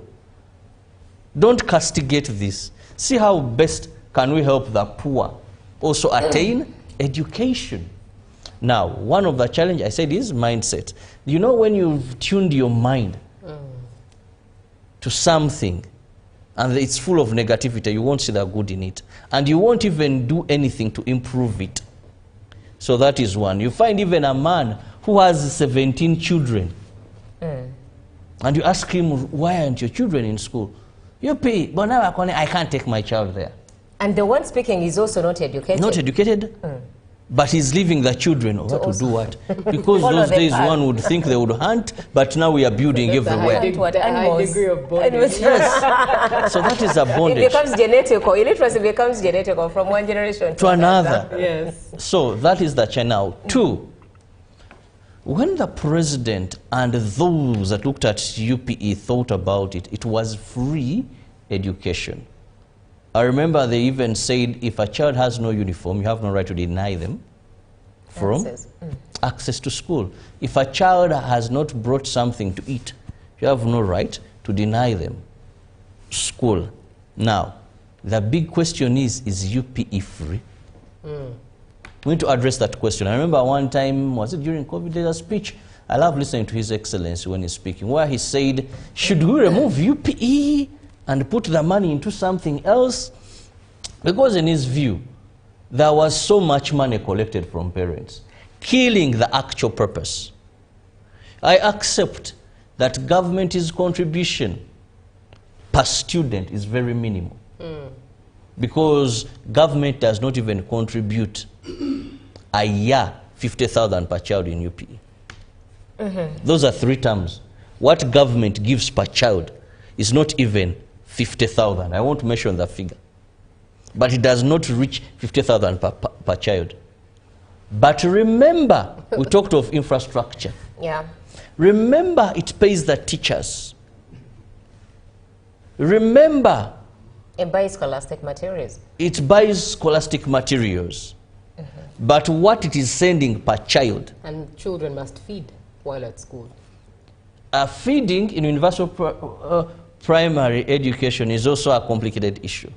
don't castigate this. See how best can we help the poor also attain education. Now, one of the challenges I said is mindset. You know, when you've tuned your mind to something and it's full of negativity, you won't see the good in it. And you won't even do anything to improve it. So that is one. You find even a man who has 17 children. And you ask him, why aren't your children in school? You pay, but now I can't take my child there. And the one speaking is also not educated. Not educated, but he's leaving the children to do what? Because those days one would think they would hunt, but now we are building everywhere. High degree of bondage. Yes. So that is a bondage. It becomes genetical. Illiteracy becomes genetical from one generation to another. Yes. So that is the channel. Two, when the president and those that looked at UPE thought about it, it was free education. I remember they even said if a child has no uniform, you have no right to deny them from access to school. If a child has not brought something to eat, you have no right to deny them school. Now, the big question is UPE free? We need to address that question. I remember one time, was it during COVID, there's a speech. I love listening to His Excellency when he's speaking, where he said, should we remove UPE and put the money into something else? Because in his view, there was so much money collected from parents, killing the actual purpose. I accept that government's contribution per student is very minimal. Because government does not even contribute a year 50,000 per child in UPE. Those are 3 terms. What government gives per child is not even 50,000. I won't mention the figure. But it does not reach 50,000 per child. But remember, we talked of infrastructure. Yeah. Remember, it pays the teachers. Remember, it buys scholastic materials. It buys scholastic materials. But what it is sending per child. And children must feed while at school. Feeding in universal primary education is also a complicated issue.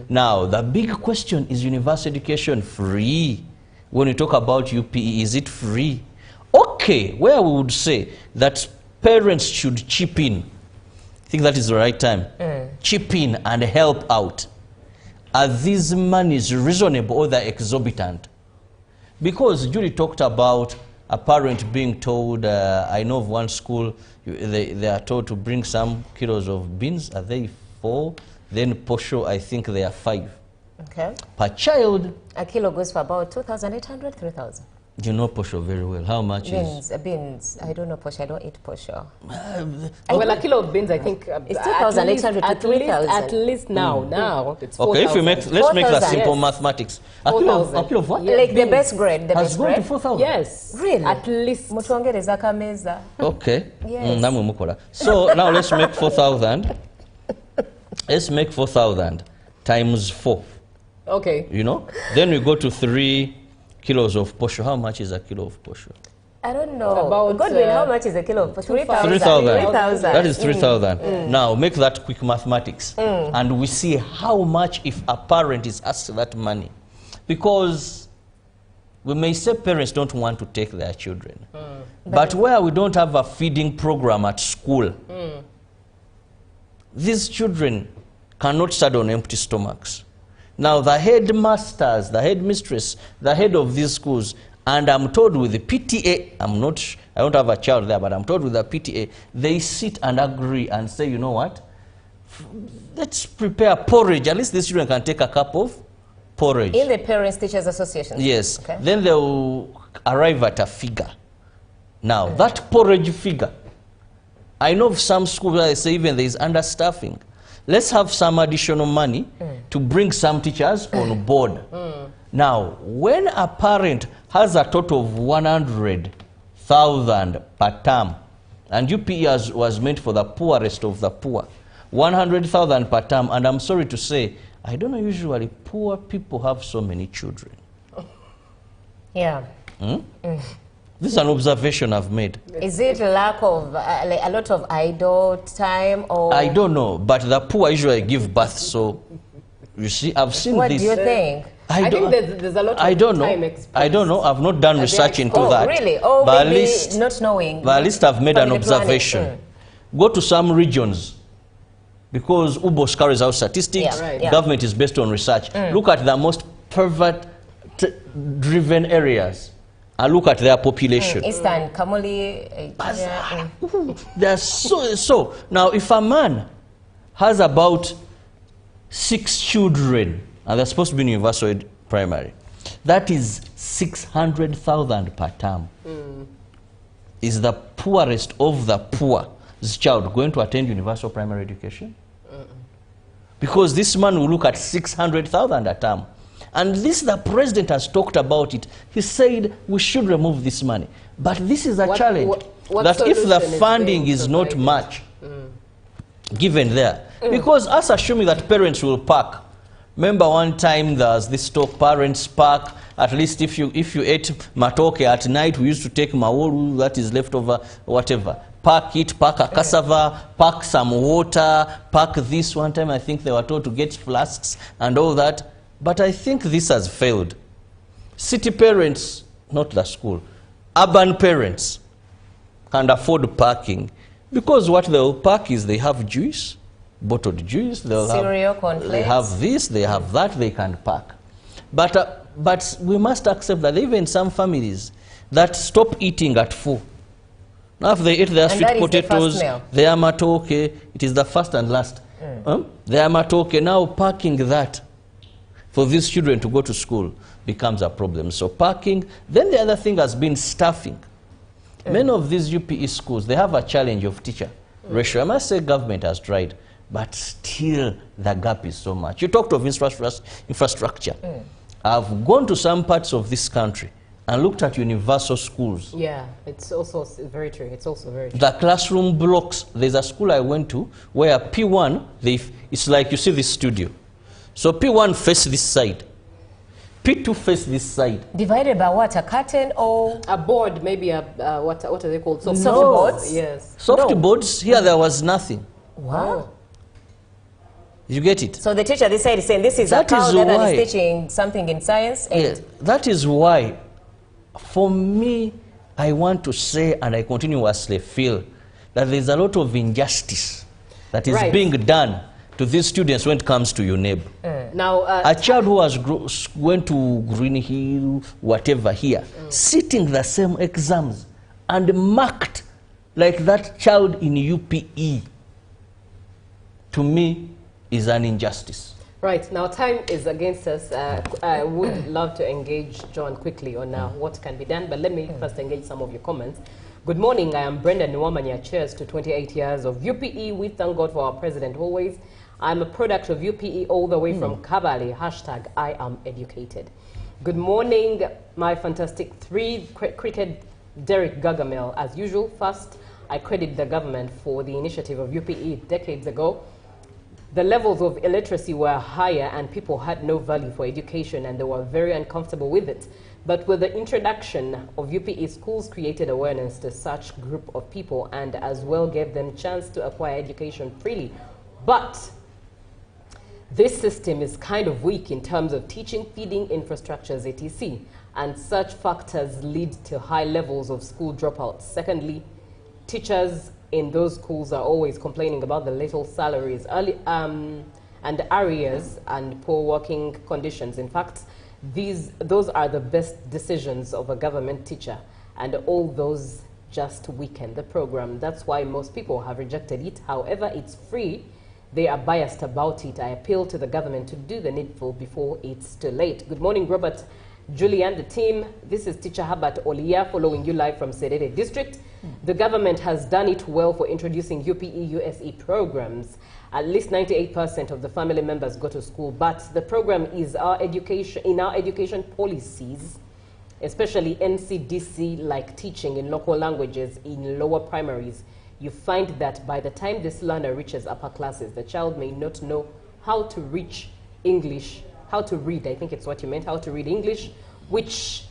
Now, the big question is universal education free? When you talk about UPE, is it free? Okay, where we would say that parents should chip in. I think that is the right time. Chip in and help out. Are these monies reasonable or they're exorbitant? Because Julie talked about a parent being told, I know of one school, they are told to bring some kilos of beans. Are they 4? Then posho, I think they are 5. Okay. Per child. A kilo goes for about 2,800, 3,000. You know posho very well. How much is? Beans. I don't know posho. I don't eat posho. Well, a kilo of beans, I think, it's 2,800 to 3,000. At least now, now it's 4,000. Okay, if you make, let's make that simple mathematics. A kilo of what? Yeah. Like the best grade. The has best gone grade? to 4,000. Yes. Really? At least. Okay. Yes. So now let's make 4,000. Let's make 4,000 times 4. Okay. You know? Then we go to 3 kilos of posho. How much is a kilo of posho? I don't know. About Godwin, how much is a kilo of posho? 3,000. 3,000. That is 3,000. Now make that quick mathematics. And we see how much if a parent is asked that money. Because we may say parents don't want to take their children. But where we don't have a feeding program at school, these children cannot study on empty stomachs. Now the headmasters, the headmistress, the head of these schools, and I'm told with the PTA, I don't have a child there, but I'm told with the PTA, they sit and agree and say, you know what, let's prepare porridge. At least these children can take a cup of porridge. In the Parents Teachers Association? Yes. Okay. Then they'll arrive at a figure. Now, that porridge figure, I know of some schools where they say even there is understaffing. Let's have some additional money to bring some teachers on board. Now, when a parent has a total of 100,000 per term, and UPE was meant for the poorest of the poor, 100,000 per term, and I'm sorry to say, I don't know, usually poor people have so many children. Yeah. This is an observation I've made. Is it lack of, a lot of idle time, or? I don't know, but the poor usually give birth, so you see, I've seen what this. What do you think? I think there's a lot of time exposed. I don't know. I've not done research into that. Really? Oh, but maybe at least, not knowing. But at least I've made an observation. Go to some regions, because UBOS carries out statistics, government is based on research. Look at the most pervert-driven areas and look at their population. Eastern, Kamuli. They're so. Now, if a man has about 6 children, and they're supposed to be in universal ed primary, that is 600,000 per term. Is the poorest of the poor's child going to attend universal primary education? Because this man will look at 600,000 a term. And this, the president has talked about it. He said we should remove this money. But this is a challenge. That if the funding is not much given there, because us assuming that parents will park. Remember one time there was this talk, parents park. At least if you ate matoke at night, we used to take maolu, that is left over, whatever. Pack it, pack a cassava, pack some water, pack this. One time I think they were told to get flasks and all that. But I think this has failed. City parents, not the school, urban parents can afford parking because what they'll pack is they have juice, bottled juice, they'll cereal, have, cornflakes. They have this, they have that, they can pack. But we must accept that even some families that stop eating at 4. Now if they eat their sweet potatoes, their matoke, it is the first and last. Their matoke, now parking that for these children to go to school becomes a problem. So parking, then the other thing has been staffing. Many of these UPE schools, they have a challenge of teacher ratio. I must say government has tried, but still the gap is so much. You talked of infrastructure. I've gone to some parts of this country and looked at universal schools. Yeah, it's also very true. It's also very true. The classroom blocks, there's a school I went to where P1, it's like you see this studio. So P1 face this side, P2 face this side. Divided by what, a curtain or? A board, maybe what are they called? Soft boards? Yes. Soft boards, here there was nothing. Wow. You get it? So the teacher this side is saying this is a cow, the other is teaching something in science. And that is why, for me, I want to say, and I continuously feel, that there's a lot of injustice that is being done to these students when it comes to UNEB. Now, a child who has went to Green Hill, whatever here, sitting the same exams and marked like that child in UPE, to me, is an injustice. Right, now time is against us. I would love to engage John quickly on what can be done, but let me first engage some of your comments. Good morning, I am Brenda Nwamanya. Cheers to 28 years of UPE. We thank God for our president always. I'm a product of UPE all the way from Kabale. Hashtag I am educated. Good morning, my fantastic three. Cricket Derek Gargamel. As usual, first, I credit the government for the initiative of UPE decades ago. The levels of illiteracy were higher and people had no value for education and they were very uncomfortable with it. But with the introduction of UPE, schools created awareness to such group of people and as well gave them chance to acquire education freely. But this system is kind of weak in terms of teaching, feeding, infrastructures, etc. And such factors lead to high levels of school dropouts. Secondly, teachers in those schools are always complaining about the little salaries and arrears and poor working conditions. In fact, those are the best decisions of a government teacher, and all those just weaken the program. That's why most people have rejected it. However, it's free. They are biased about it. I appeal to the government to do the needful before it's too late. Good morning, Robert, Julie and the team. This is Teacher Herbert Olia following you live from Serere District. The government has done it well for introducing UPE USE programs. At least 98% of the family members go to school, but the program is in our education policies, especially NCDC, like teaching in local languages in lower primaries. You find that by the time this learner reaches upper classes, the child may not know how to reach English, how to read, I think it's what you meant, how to read English, which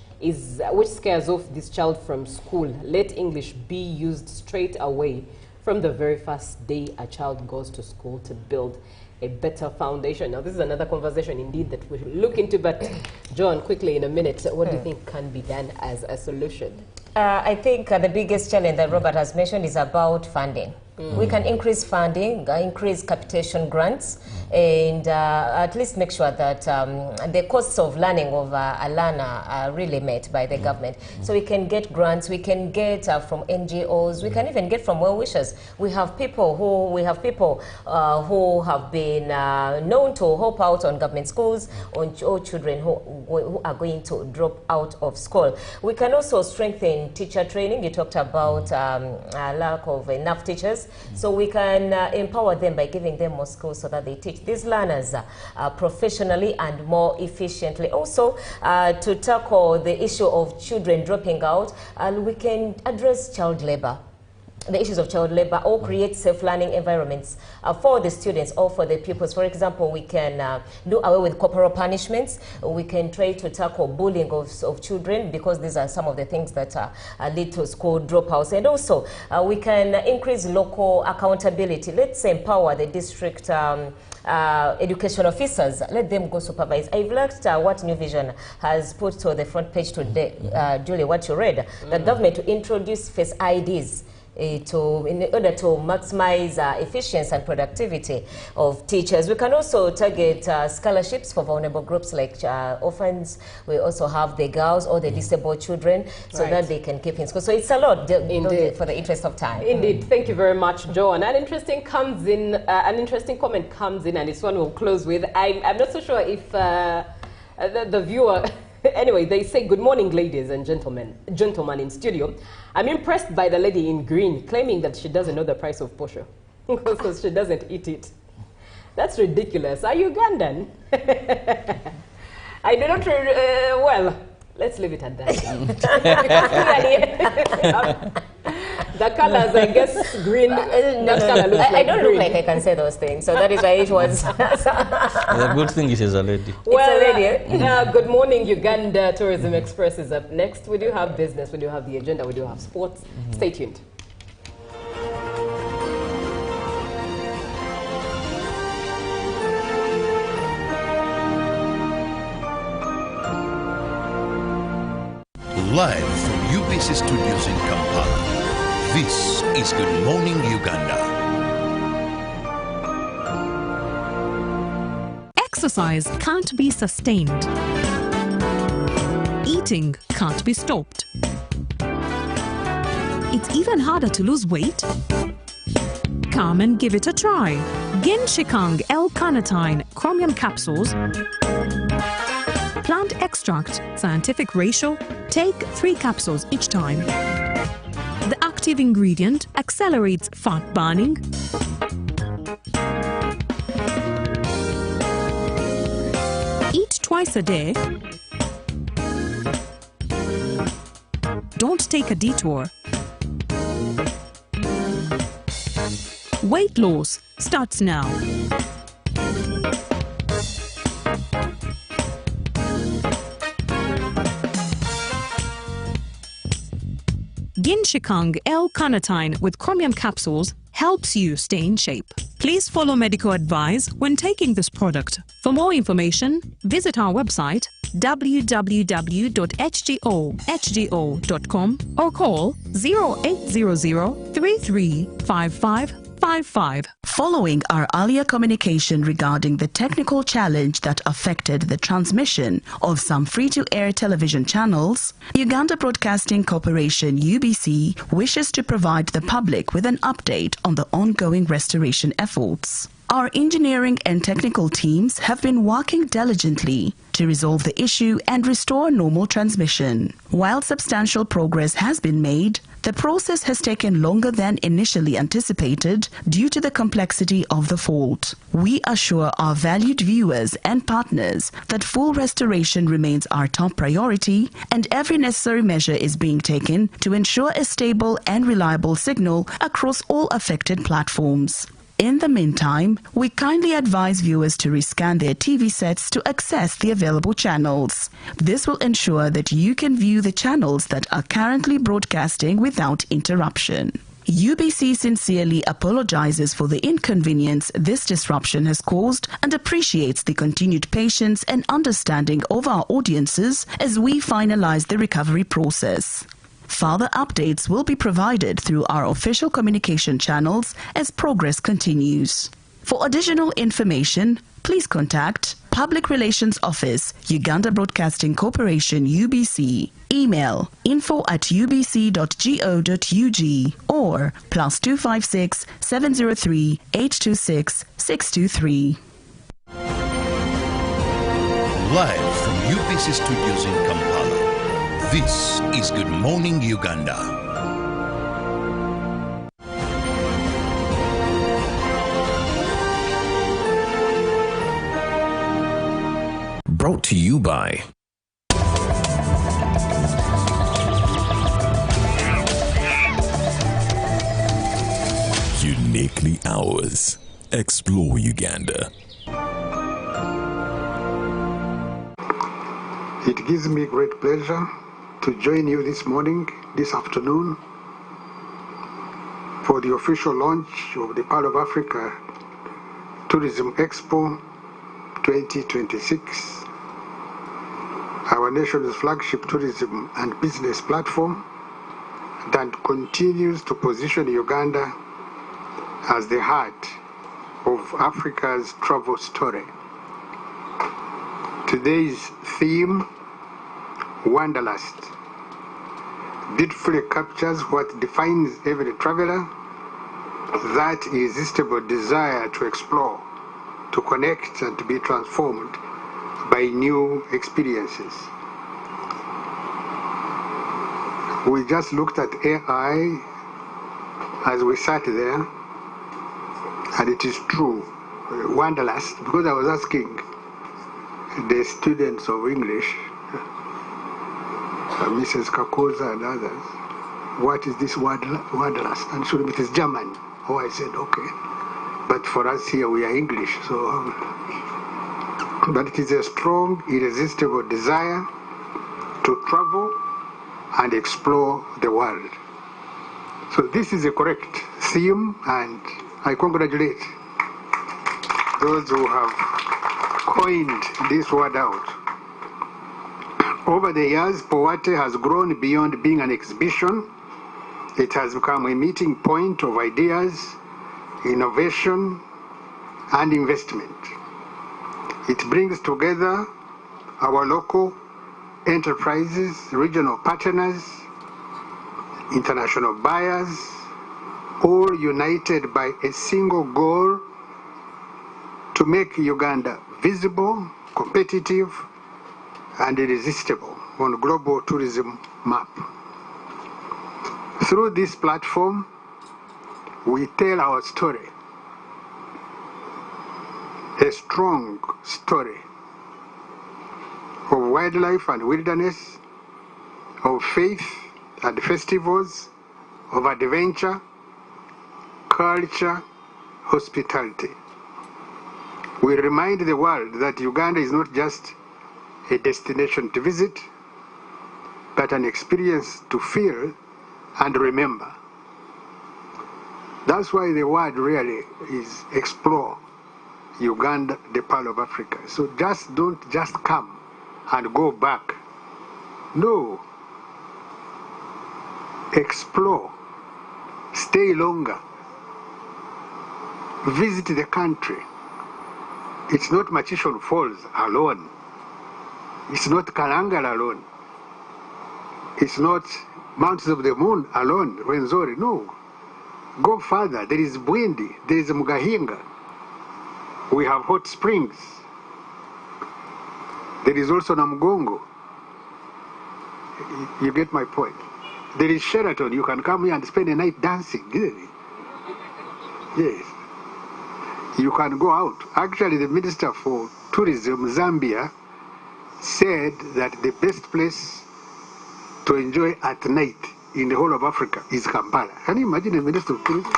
scares off this child from school. Let English be used straight away from the very first day a child goes to school to build a better foundation. Now, this is another conversation indeed that we'll look into, but John, quickly in a minute, what do you think can be done as a solution? I think the biggest challenge that Robert has mentioned is about funding. We can increase funding, increase capitation grants, and at least make sure that the costs of learning of a learner are really met by the government. So we can get grants, we can get from NGOs, we can even get from well-wishers. We have people who have been known to help out on government schools, on children who are going to drop out of school. We can also strengthen teacher training. You talked about lack of enough teachers. So we can empower them by giving them more skills so that they teach these learners professionally and more efficiently. Also, to tackle the issue of children dropping out, we can address child labor. The issues of child labor, or create safe learning environments for the students or for the pupils. For example, we can do away with corporal punishments. We can try to tackle bullying of children, because these are some of the things that lead to school dropouts. And also, we can increase local accountability. Let's empower the district education officers, let them go supervise. I've liked what New Vision has put to the front page today, Julie, what you read, the government to introduce face IDs in order to maximize efficiency and productivity of teachers. We can also target scholarships for vulnerable groups like orphans. We also have the girls or the disabled children, so that they can keep in school. So it's a lot for the interest of time. Indeed. Thank you very much, Joan. An interesting comment comes in, and it's one we'll close with. I'm not so sure if the viewer... Anyway, they say, good morning, ladies and gentlemen in studio. I'm impressed by the lady in green claiming that she doesn't know the price of posho because she doesn't eat it. That's ridiculous. Are you Ugandan? I do not, well, let's leave it at that. The colors, I guess, green. I don't look like I can say those things, so that is why it was. The good thing is she's a lady. Well, it's a lady. Good morning, Uganda. Tourism Express is up next. We do have business, we do have the agenda, we do have sports. Stay tuned. Live from UBC Studios in Kampala, this is Good Morning Uganda. Exercise can't be sustained. Eating can't be stopped. It's even harder to lose weight. Come and give it a try. Ginshikang L-carnitine chromium capsules. Plant extract, scientific ratio. Take 3 capsules each time. The active ingredient accelerates fat burning. Eat twice a day. Don't take a detour. Weight loss starts now. Ginshikang L-carnitine with chromium capsules helps you stay in shape. Please follow medical advice when taking this product. For more information, visit our website www.hgo.com or call 0800 335555. Following our earlier communication regarding the technical challenge that affected the transmission of some free-to-air television channels, Uganda Broadcasting Corporation UBC wishes to provide the public with an update on the ongoing restoration efforts. Our engineering and technical teams have been working diligently to resolve the issue and restore normal transmission. While substantial progress has been made, the process has taken longer than initially anticipated due to the complexity of the fault. We assure our valued viewers and partners that full restoration remains our top priority and every necessary measure is being taken to ensure a stable and reliable signal across all affected platforms. In the meantime, we kindly advise viewers to rescan their TV sets to access the available channels. This will ensure that you can view the channels that are currently broadcasting without interruption. UBC sincerely apologizes for the inconvenience this disruption has caused and appreciates the continued patience and understanding of our audiences as we finalize the recovery process. Further updates will be provided through our official communication channels as progress continues. For additional information, please contact Public Relations Office, Uganda Broadcasting Corporation UBC. Email info@ubc.go.ug or +256 703 826 623. Live from UBC Studios in Kampala, this is Good Morning Uganda. Brought to you by Uniquely Ours. Explore Uganda. It gives me great pleasure to join you this afternoon, for the official launch of the Pearl of Africa Tourism Expo 2026, our nation's flagship tourism and business platform that continues to position Uganda as the heart of Africa's travel story. Today's theme, Wanderlust, beautifully captures what defines every traveler, that irresistible desire to explore, to connect, and to be transformed by new experiences. We just looked at AI as we sat there, and it is true, Wanderlust, because I was asking the students of English, Mrs. Kakoza and others, what is this Wanderlust? And so it is German. Oh, I said, okay. But for us here, we are English. So, but it is a strong, irresistible desire to travel and explore the world. So this is a correct theme, and I congratulate those who have coined this word out. Over the years, Powate has grown beyond being an exhibition. It has become a meeting point of ideas, innovation, and investment. It brings together our local enterprises, regional partners, international buyers, all united by a single goal to make Uganda visible, competitive, and irresistible on global tourism map. Through this platform, we tell our story, a strong story of wildlife and wilderness, of faith and festivals, of adventure, culture, hospitality. We remind the world that Uganda is not just a destination to visit, but an experience to feel and remember. That's why the word really is explore Uganda, the Pearl of Africa. So don't just come and go back. No. Explore. Stay longer. Visit the country. It's not Machishon Falls alone. It's not Kalangal alone. It's not Mountains of the Moon alone, Rwenzori. No. Go further. There is Bwindi. There is Mugahinga. We have hot springs. There is also Namugongo. You get my point. There is Sheraton. You can come here and spend a night dancing, isn't it? Yes. You can go out. Actually, the Minister for Tourism, Zambia, said that the best place to enjoy at night in the whole of Africa is Kampala. Can you imagine a Minister of Tourism?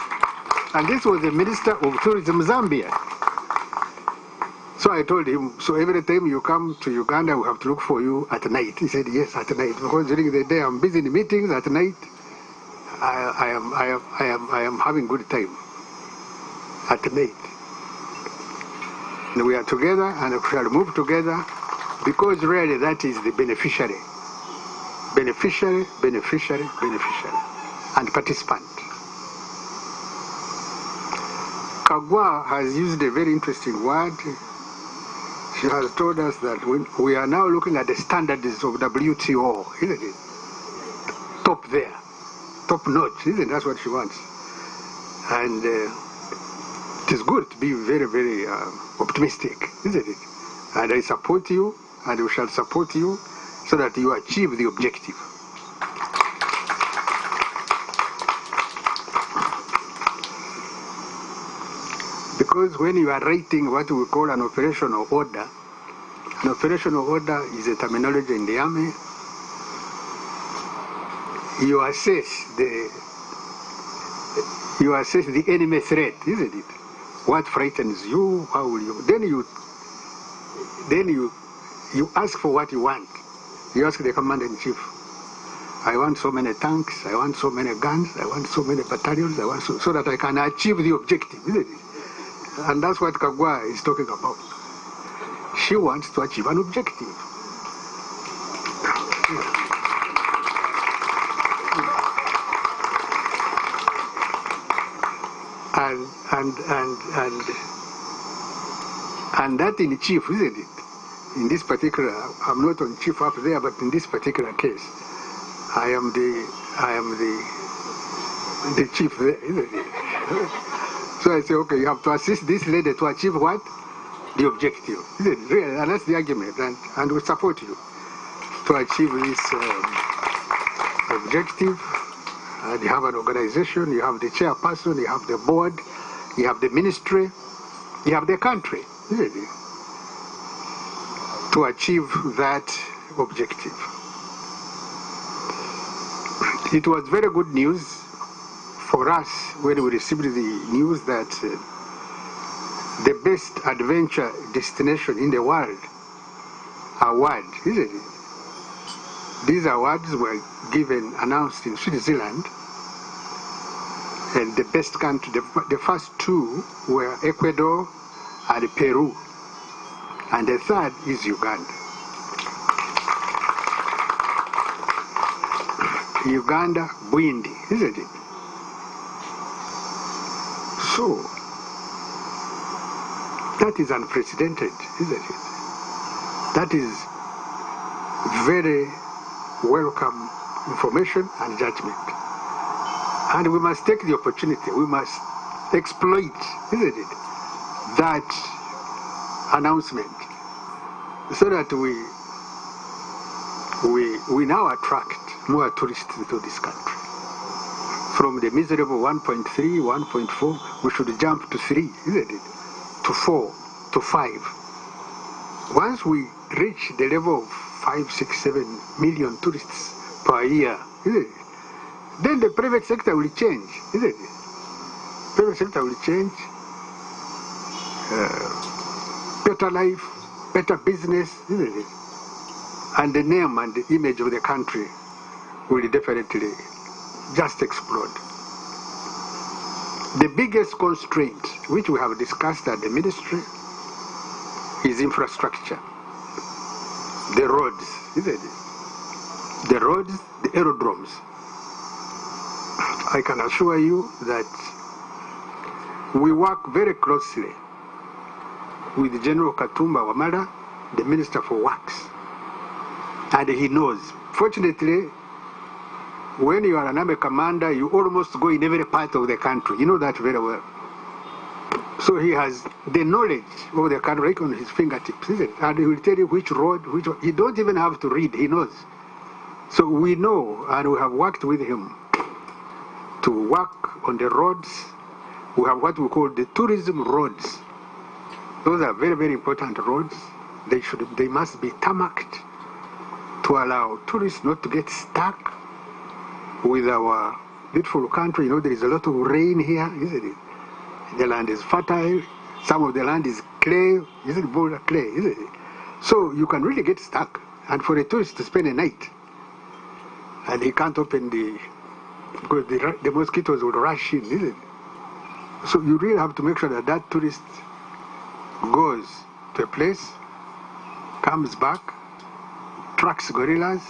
And this was the Minister of Tourism, Zambia. So I told him, so every time you come to Uganda, we have to look for you at night. He said, yes, at night. Because during the day I'm busy in meetings. At night, I am having good time. At night. And we are together and we shall move together, because really that is the beneficiary. Beneficiary, beneficiary, beneficiary, and participant. Kagwa has used a very interesting word. She has told us that we are now looking at the standards of WTO, isn't it? Top there, top notch, isn't it? That's what she wants. And it is good to be very, very optimistic, isn't it? And I support you, and we shall support you so that you achieve the objective. Because when you are writing what we call an operational order is a terminology in the army. You assess the enemy threat, isn't it? What frightens you? How will you? Then you ask for what you want. You ask the commander-in-chief. I want so many tanks. I want so many guns. I want so many battalions. I want so that I can achieve the objective, isn't it? And that's what Kagwa is talking about. She wants to achieve an objective. And that in chief, isn't it? In this particular, I'm not on chief up there, but in this particular case, I am the chief there, isn't it? So I say, okay, you have to assist this lady to achieve what? The objective. Isn't it? Really, and that's the argument, and we support you to achieve this objective. And you have an organization, you have the chairperson, you have the board, you have the ministry, you have the country, isn't it? To achieve that objective. It was very good news for us when we received the news that the best adventure destination in the world award, isn't it? These awards were announced in Switzerland, and the best country, the first two were Ecuador and Peru, and the third is Uganda. Uganda, Bwindi, isn't it? So, that is unprecedented, isn't it? That is very welcome information and judgment. And we must take the opportunity. We must exploit, isn't it, that announcement so that we now attract more tourists to this country. From the miserable 1.3, 1.4, we should jump to 3, isn't it? To 4, to 5. Once we reach the level of 5, 6, 7 million tourists per year, isn't it? Then the private sector will change, isn't it? Private sector will change. Better life, better business, isn't it? And the name and the image of the country will definitely just explode. The biggest constraint, which we have discussed at the ministry, is infrastructure. The roads, isn't it? The roads, the aerodromes. I can assure you that we work very closely with General Katumba Wamala, the Minister for Works. And he knows. Fortunately, when you are an army commander, you almost go in every part of the country. You know that very well. So he has the knowledge of the country right on his fingertips, isn't it? And he will tell you which road, you don't even have to read, he knows. So we know, and we have worked with him to work on the roads. We have what we call the tourism roads. Those are very, very important roads. They must be tarmacked to allow tourists not to get stuck with our beautiful country. You know, there is a lot of rain here, isn't it? The land is fertile. Some of the land is clay, isn't it? Boulder clay, isn't it? So you can really get stuck. And for a tourist to spend a night, and he can't open because the mosquitoes would rush in, isn't it? So you really have to make sure that that tourist goes to a place, comes back, tracks gorillas,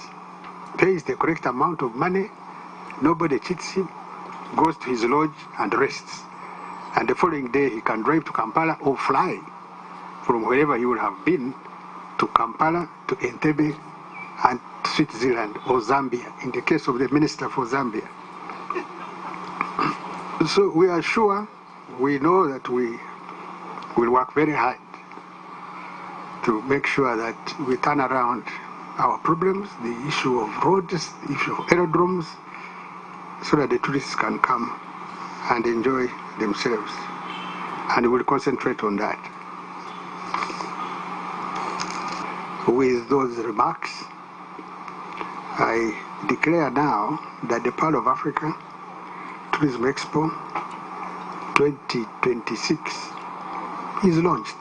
pays the correct amount of money, nobody cheats him, goes to his lodge and rests. And the following day he can drive to Kampala or fly from wherever he would have been to Kampala, to Entebbe, and Switzerland or Zambia, in the case of the Minister for Zambia. So we are sure, we know that we will work very hard to make sure that we turn around our problems, the issue of roads, the issue of aerodromes, so that the tourists can come and enjoy themselves. And we'll concentrate on that. With those remarks, I declare now that the Pearl of Africa Tourism Expo 2026 is launched.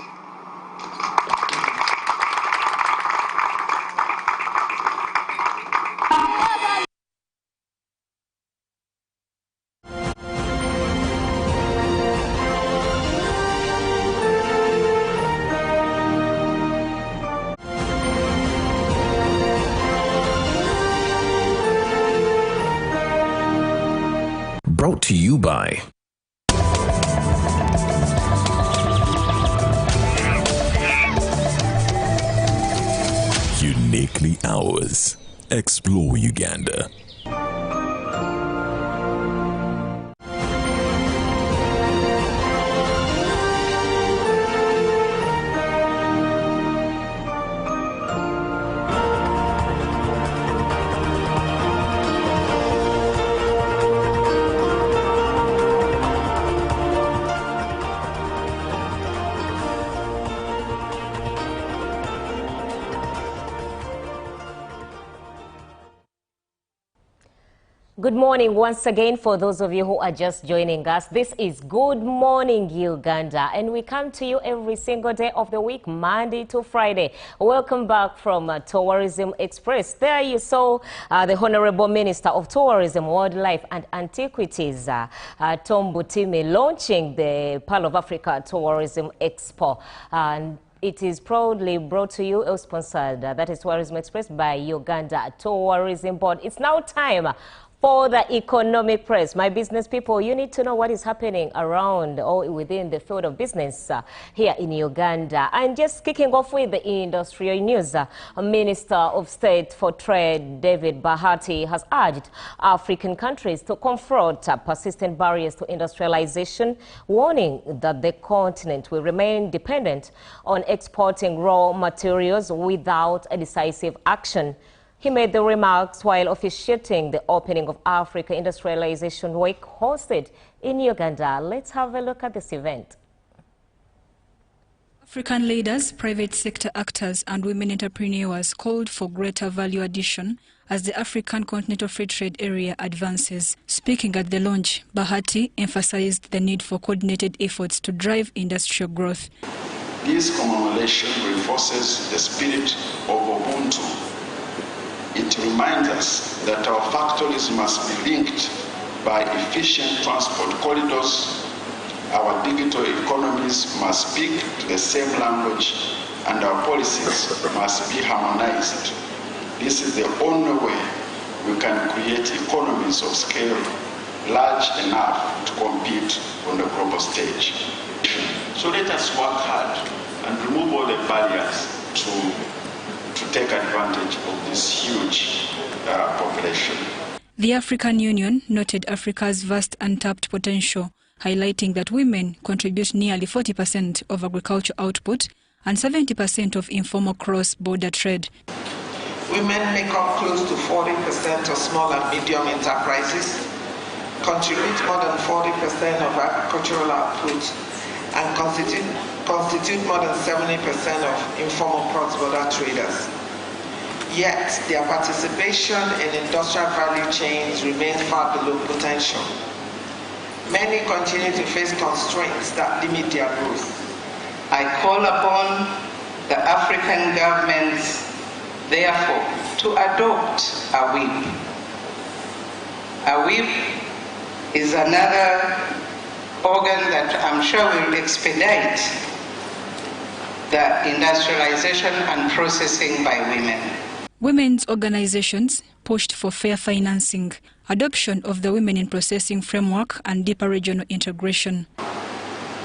Brought to you by Uniquely Ours. Explore Uganda. Good morning once again for those of you who are just joining us. This is Good Morning Uganda, and we come to you every single day of the week, Monday to Friday. Welcome back from Tourism Express. There you saw the Honorable Minister of Tourism, Wildlife and Antiquities, Tom Butimi, launching the Pearl of Africa Tourism Expo. And it is proudly brought to you, sponsored, that is Tourism Express, by Uganda Tourism Board. It's now time For the economic press, my business people, you need to know what is happening around or within the field of business here in Uganda. And just kicking off with the industrial news, Minister of State for Trade, David Bahati, has urged African countries to confront persistent barriers to industrialization, warning that the continent will remain dependent on exporting raw materials without a decisive action. He made the remarks while officiating the opening of Africa Industrialization Week hosted in Uganda. Let's have a look at this event. African leaders, private sector actors and women entrepreneurs called for greater value addition as the African Continental Free Trade Area advances. Speaking at the launch, Bahati emphasized the need for coordinated efforts to drive industrial growth. This commemoration reinforces the spirit of Ubuntu. It reminds us that our factories must be linked by efficient transport corridors. Our digital economies must speak to the same language, and our policies must be harmonized. This is the only way we can create economies of scale large enough to compete on the global stage. So let us work hard and remove all the barriers to take advantage of this huge population. The African Union noted Africa's vast untapped potential, highlighting that women contribute nearly 40% of agricultural output and 70% of informal cross-border trade. Women make up close to 40% of small and medium enterprises, contribute more than 40% of agricultural output, and constitute more than 70% of informal cross-border traders. Yet, their participation in industrial value chains remains far below potential. Many continue to face constraints that limit their growth. I call upon the African governments, therefore, to adopt a WIP. A WIP is another organ that I'm sure will expedite the industrialization and processing by women. Women's organizations pushed for fair financing, adoption of the Women in Processing framework and deeper regional integration.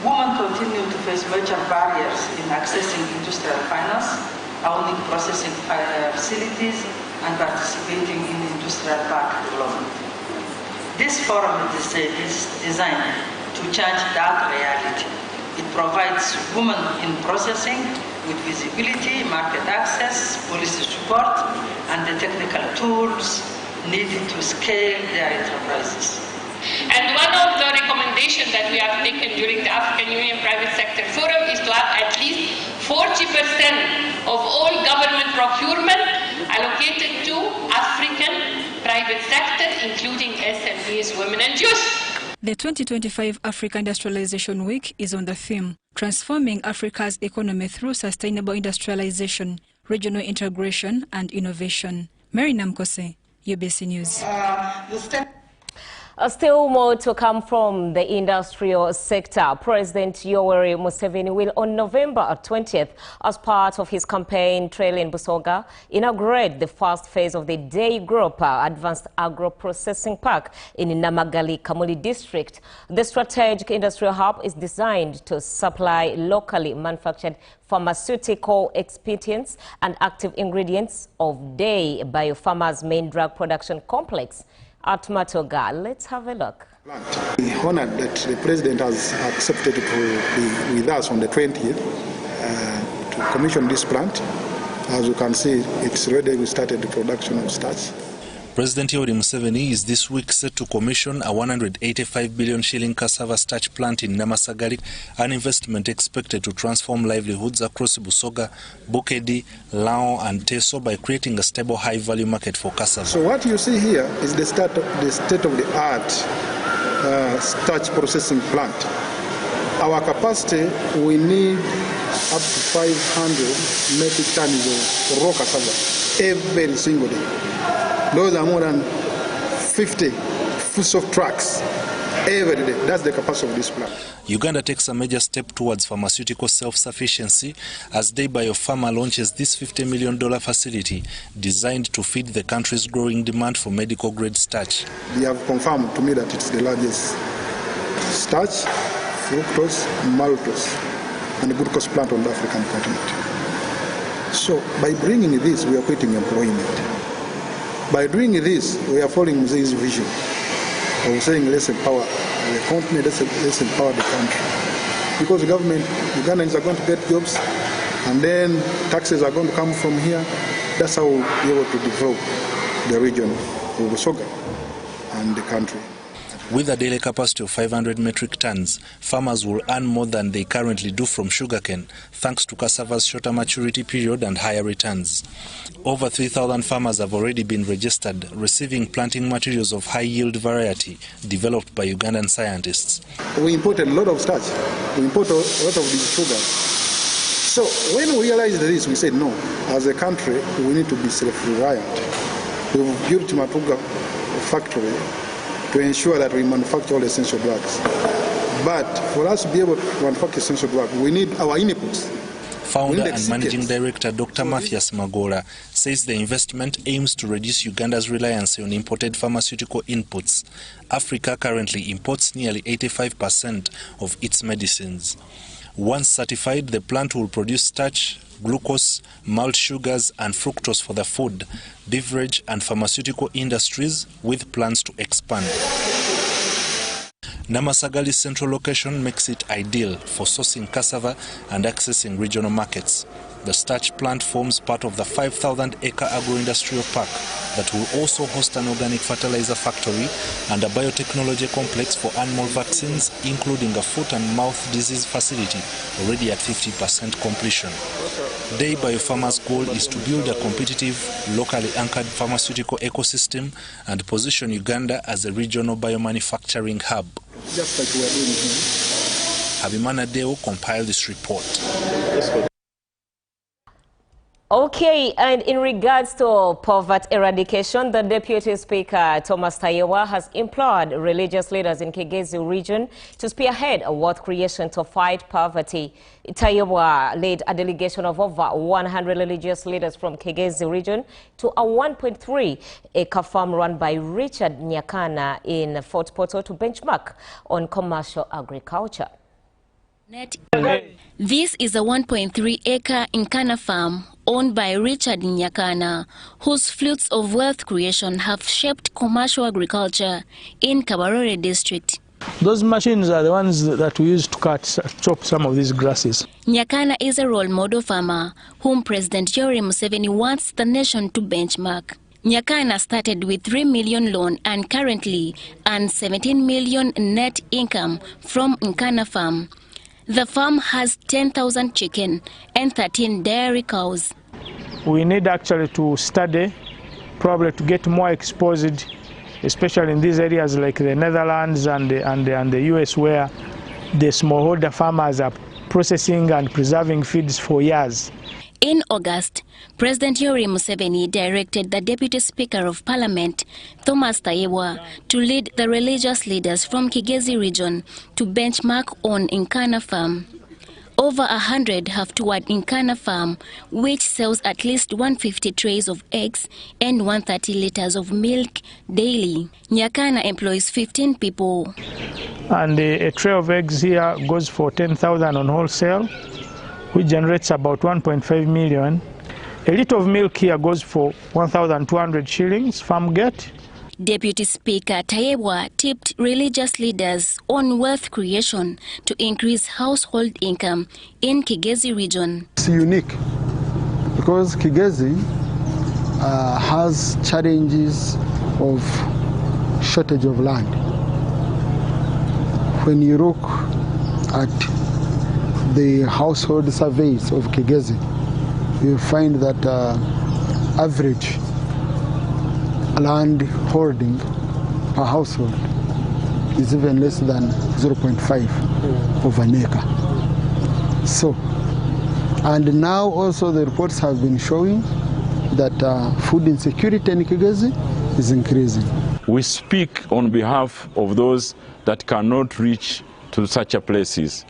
Women continue to face major barriers in accessing industrial finance, owning processing facilities and participating in industrial park development. This forum is designed to change that reality. It provides women in processing with visibility, market access, policy support, and the technical tools needed to scale their enterprises. And one of the recommendations that we have taken during the African Union Private Sector Forum is to have at least 40% of all government procurement allocated to African private sector, including SMEs, women and youth. The 2025 Africa Industrialization Week is on the theme, Transforming Africa's Economy Through Sustainable Industrialization, Regional Integration and Innovation. Mary Namkose, UBC News. Still more to come from the industrial sector. President Yoweri Museveni will on November 20th, as part of his campaign trail in Busoga, inaugurate the first phase of the Day Group Advanced Agro-Processing Park in Namagali, Kamuli district. The strategic industrial hub is designed to supply locally manufactured pharmaceutical excipients and active ingredients of Day Biopharma's main drug production complex at Matoga. Let's have a look. We're honored that the President has accepted to be with us on the 20th to commission this plant. As you can see, it's ready. We started the production of starch. President Yoweri Museveni is this week set to commission a 185 billion shilling cassava starch plant in Namasagari, an investment expected to transform livelihoods across Busoga, Bukedi, Lao and Teso by creating a stable high-value market for cassava. So what you see here is the state-of-the-art starch processing plant. Our capacity, we need up to 500 metric tons of raw cassava every single day. Those are more than 50 full-of trucks every day. That's the capacity of this plant. Uganda takes a major step towards pharmaceutical self-sufficiency as Day Biopharma launches this $50 million facility designed to feed the country's growing demand for medical-grade starch. They have confirmed to me that it's the largest starch, fructose, maltose, and glucose plant on the African continent. So by bringing this, we are creating employment. By doing this, we are following this vision of saying let's empower the continent, let's empower the country. Because the government, Ugandans are going to get jobs, and then taxes are going to come from here. That's how we'll be able to develop the region of Busoga and the country. With a daily capacity of 500 metric tons, farmers will earn more than they currently do from sugarcane, thanks to cassava's shorter maturity period and higher returns. Over 3,000 farmers have already been registered, receiving planting materials of high-yield variety developed by Ugandan scientists. We imported a lot of starch. We import a lot of these sugars. So when we realized this, we said, no, as a country, we need to be self-reliant. We've built Matuga factory to ensure that we manufacture all essential drugs. But for us to be able to manufacture essential drugs, we need our inputs. Founder and Managing Director Dr. Matthias Magora says the investment aims to reduce Uganda's reliance on imported pharmaceutical inputs. Africa currently imports nearly 85% of its medicines. Once certified, the plant will produce starch, glucose, malt sugars and fructose for the food, beverage and pharmaceutical industries, with plans to expand. Namasagali's central location makes it ideal for sourcing cassava and accessing regional markets. The starch plant forms part of the 5,000-acre agro-industrial park that will also host an organic fertilizer factory and a biotechnology complex for animal vaccines, including a foot and mouth disease facility already at 50% completion. Day Biopharma's goal is to build a competitive, locally anchored pharmaceutical ecosystem and position Uganda as a regional biomanufacturing hub. Just like we are doing here. Habimana Deo compiled this report. Okay, and in regards to poverty eradication, the Deputy Speaker, Thomas Tayewa, has implored religious leaders in Kigezi region to spearhead a wealth creation to fight poverty. Tayewa led a delegation of over 100 religious leaders from Kigezi region to a 1.3-acre farm run by Richard Nyakana in Fort Portal to benchmark on commercial agriculture. This is a 1.3-acre Nkana farm owned by Richard Nyakana, whose flutes of wealth creation have shaped commercial agriculture in Kabarore district. Those machines are the ones that we use to chop some of these grasses. Nyakana is a role model farmer whom President Yoweri Museveni wants the nation to benchmark. Nyakana started with 3 million loan and currently earns 17 million net income from Nkana farm. The farm has 10,000 chicken and 13 dairy cows. We need actually to study, probably to get more exposed, especially in these areas like the Netherlands and the US, where the smallholder farmers are processing and preserving feeds for years. In August, President Yoweri Museveni directed the Deputy Speaker of Parliament, Thomas Tayewa, to lead the religious leaders from Kigezi region to benchmark on Nkana farm. Over 100 have toured Nkana farm, which sells at least 150 trays of eggs and 130 liters of milk daily. Nyakana employs 15 people. And a tray of eggs here goes for 10,000 on wholesale, which generates about 1.5 million. A liter of milk here goes for 1,200 shillings, farm gate. Deputy Speaker Tayewa tipped religious leaders on wealth creation to increase household income in Kigezi region. It's unique because Kigezi has challenges of shortage of land. When you look at the household surveys of Kigezi, you find that average land holding per household is even less than 0.5 of an acre. So, and now also the reports have been showing that food insecurity in Kigezi is increasing. we speak on behalf of those that cannot reach to such a places.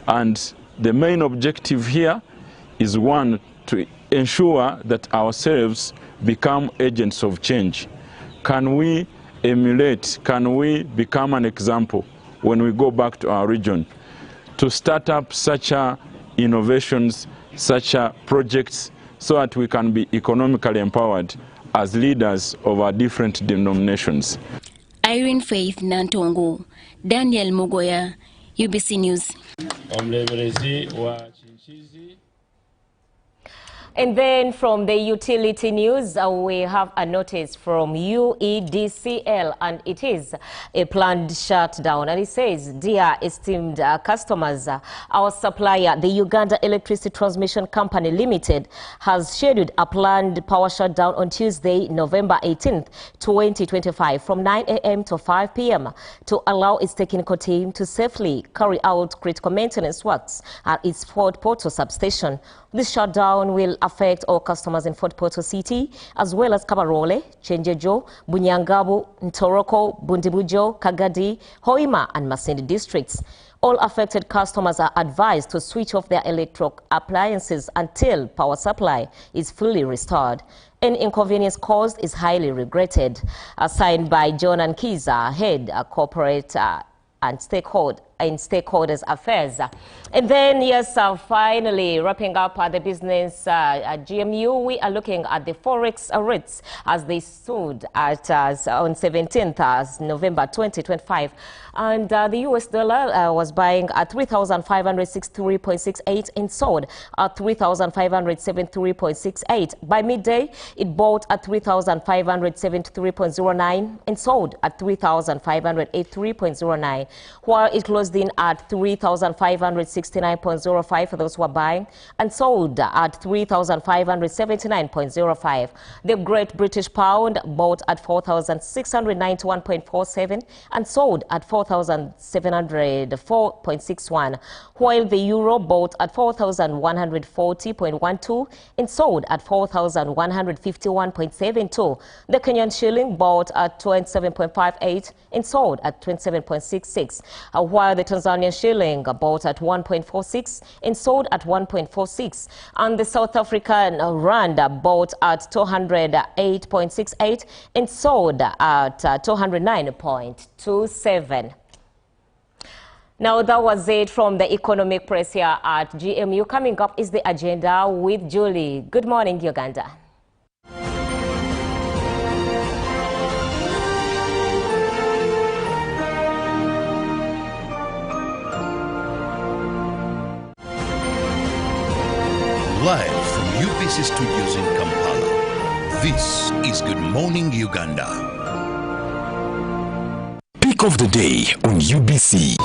And the main objective here is, one, to ensure that ourselves become agents of change. Can we emulate, can we become an example when we go back to our region to start up such innovations, such projects, so that we can be economically empowered as leaders of our different denominations. Irene Faith Nantongo, Daniel Mugoya, UBC News. And then from the utility news, we have a notice from UEDCL, and it is a planned shutdown. And it says, dear esteemed customers, our supplier, the Uganda Electricity Transmission Company Limited, has scheduled a planned power shutdown on Tuesday, November 18th, 2025, from 9 a.m. to 5 p.m. to allow its technical team to safely carry out critical maintenance works at its Fort Portal substation. This shutdown will affect all customers in Fort Portal City, as well as Kabarole, Chenjejo, Bunyangabu, Ntoroko, Bundibujo, Kagadi, Hoima, and Masindi districts. All affected customers are advised to switch off their electric appliances until power supply is fully restored. Any inconvenience caused is highly regretted. Signed by John and Kiza, head corporate and stakeholders affairs. And then, yes, finally wrapping up the business at GMU, we are looking at the forex rates as they stood at on 17th November 2025. And the US dollar was buying at 3,563.68 and sold at 3,573.68. By midday, it bought at 3,573.09 and sold at 3,583.09, while it closed in at 3,569.05 for those who are buying and sold at 3,579.05. The Great British Pound bought at 4,691.47 and sold at 4,704.61, while the Euro bought at 4,140.12 and sold at 4,151.72. The Kenyan shilling bought at 27.58 and sold at 27.66, while the Tanzanian shilling bought at 1.46 and sold at 1.46, and the South African rand bought at 208.68 and sold at 209.27. Now, that was it from the economic press here at GMU. Coming up is the agenda with Julie. Good morning, Uganda. Live from UBC Studios in Kampala, this is Good Morning Uganda. Pick of the day on UBC.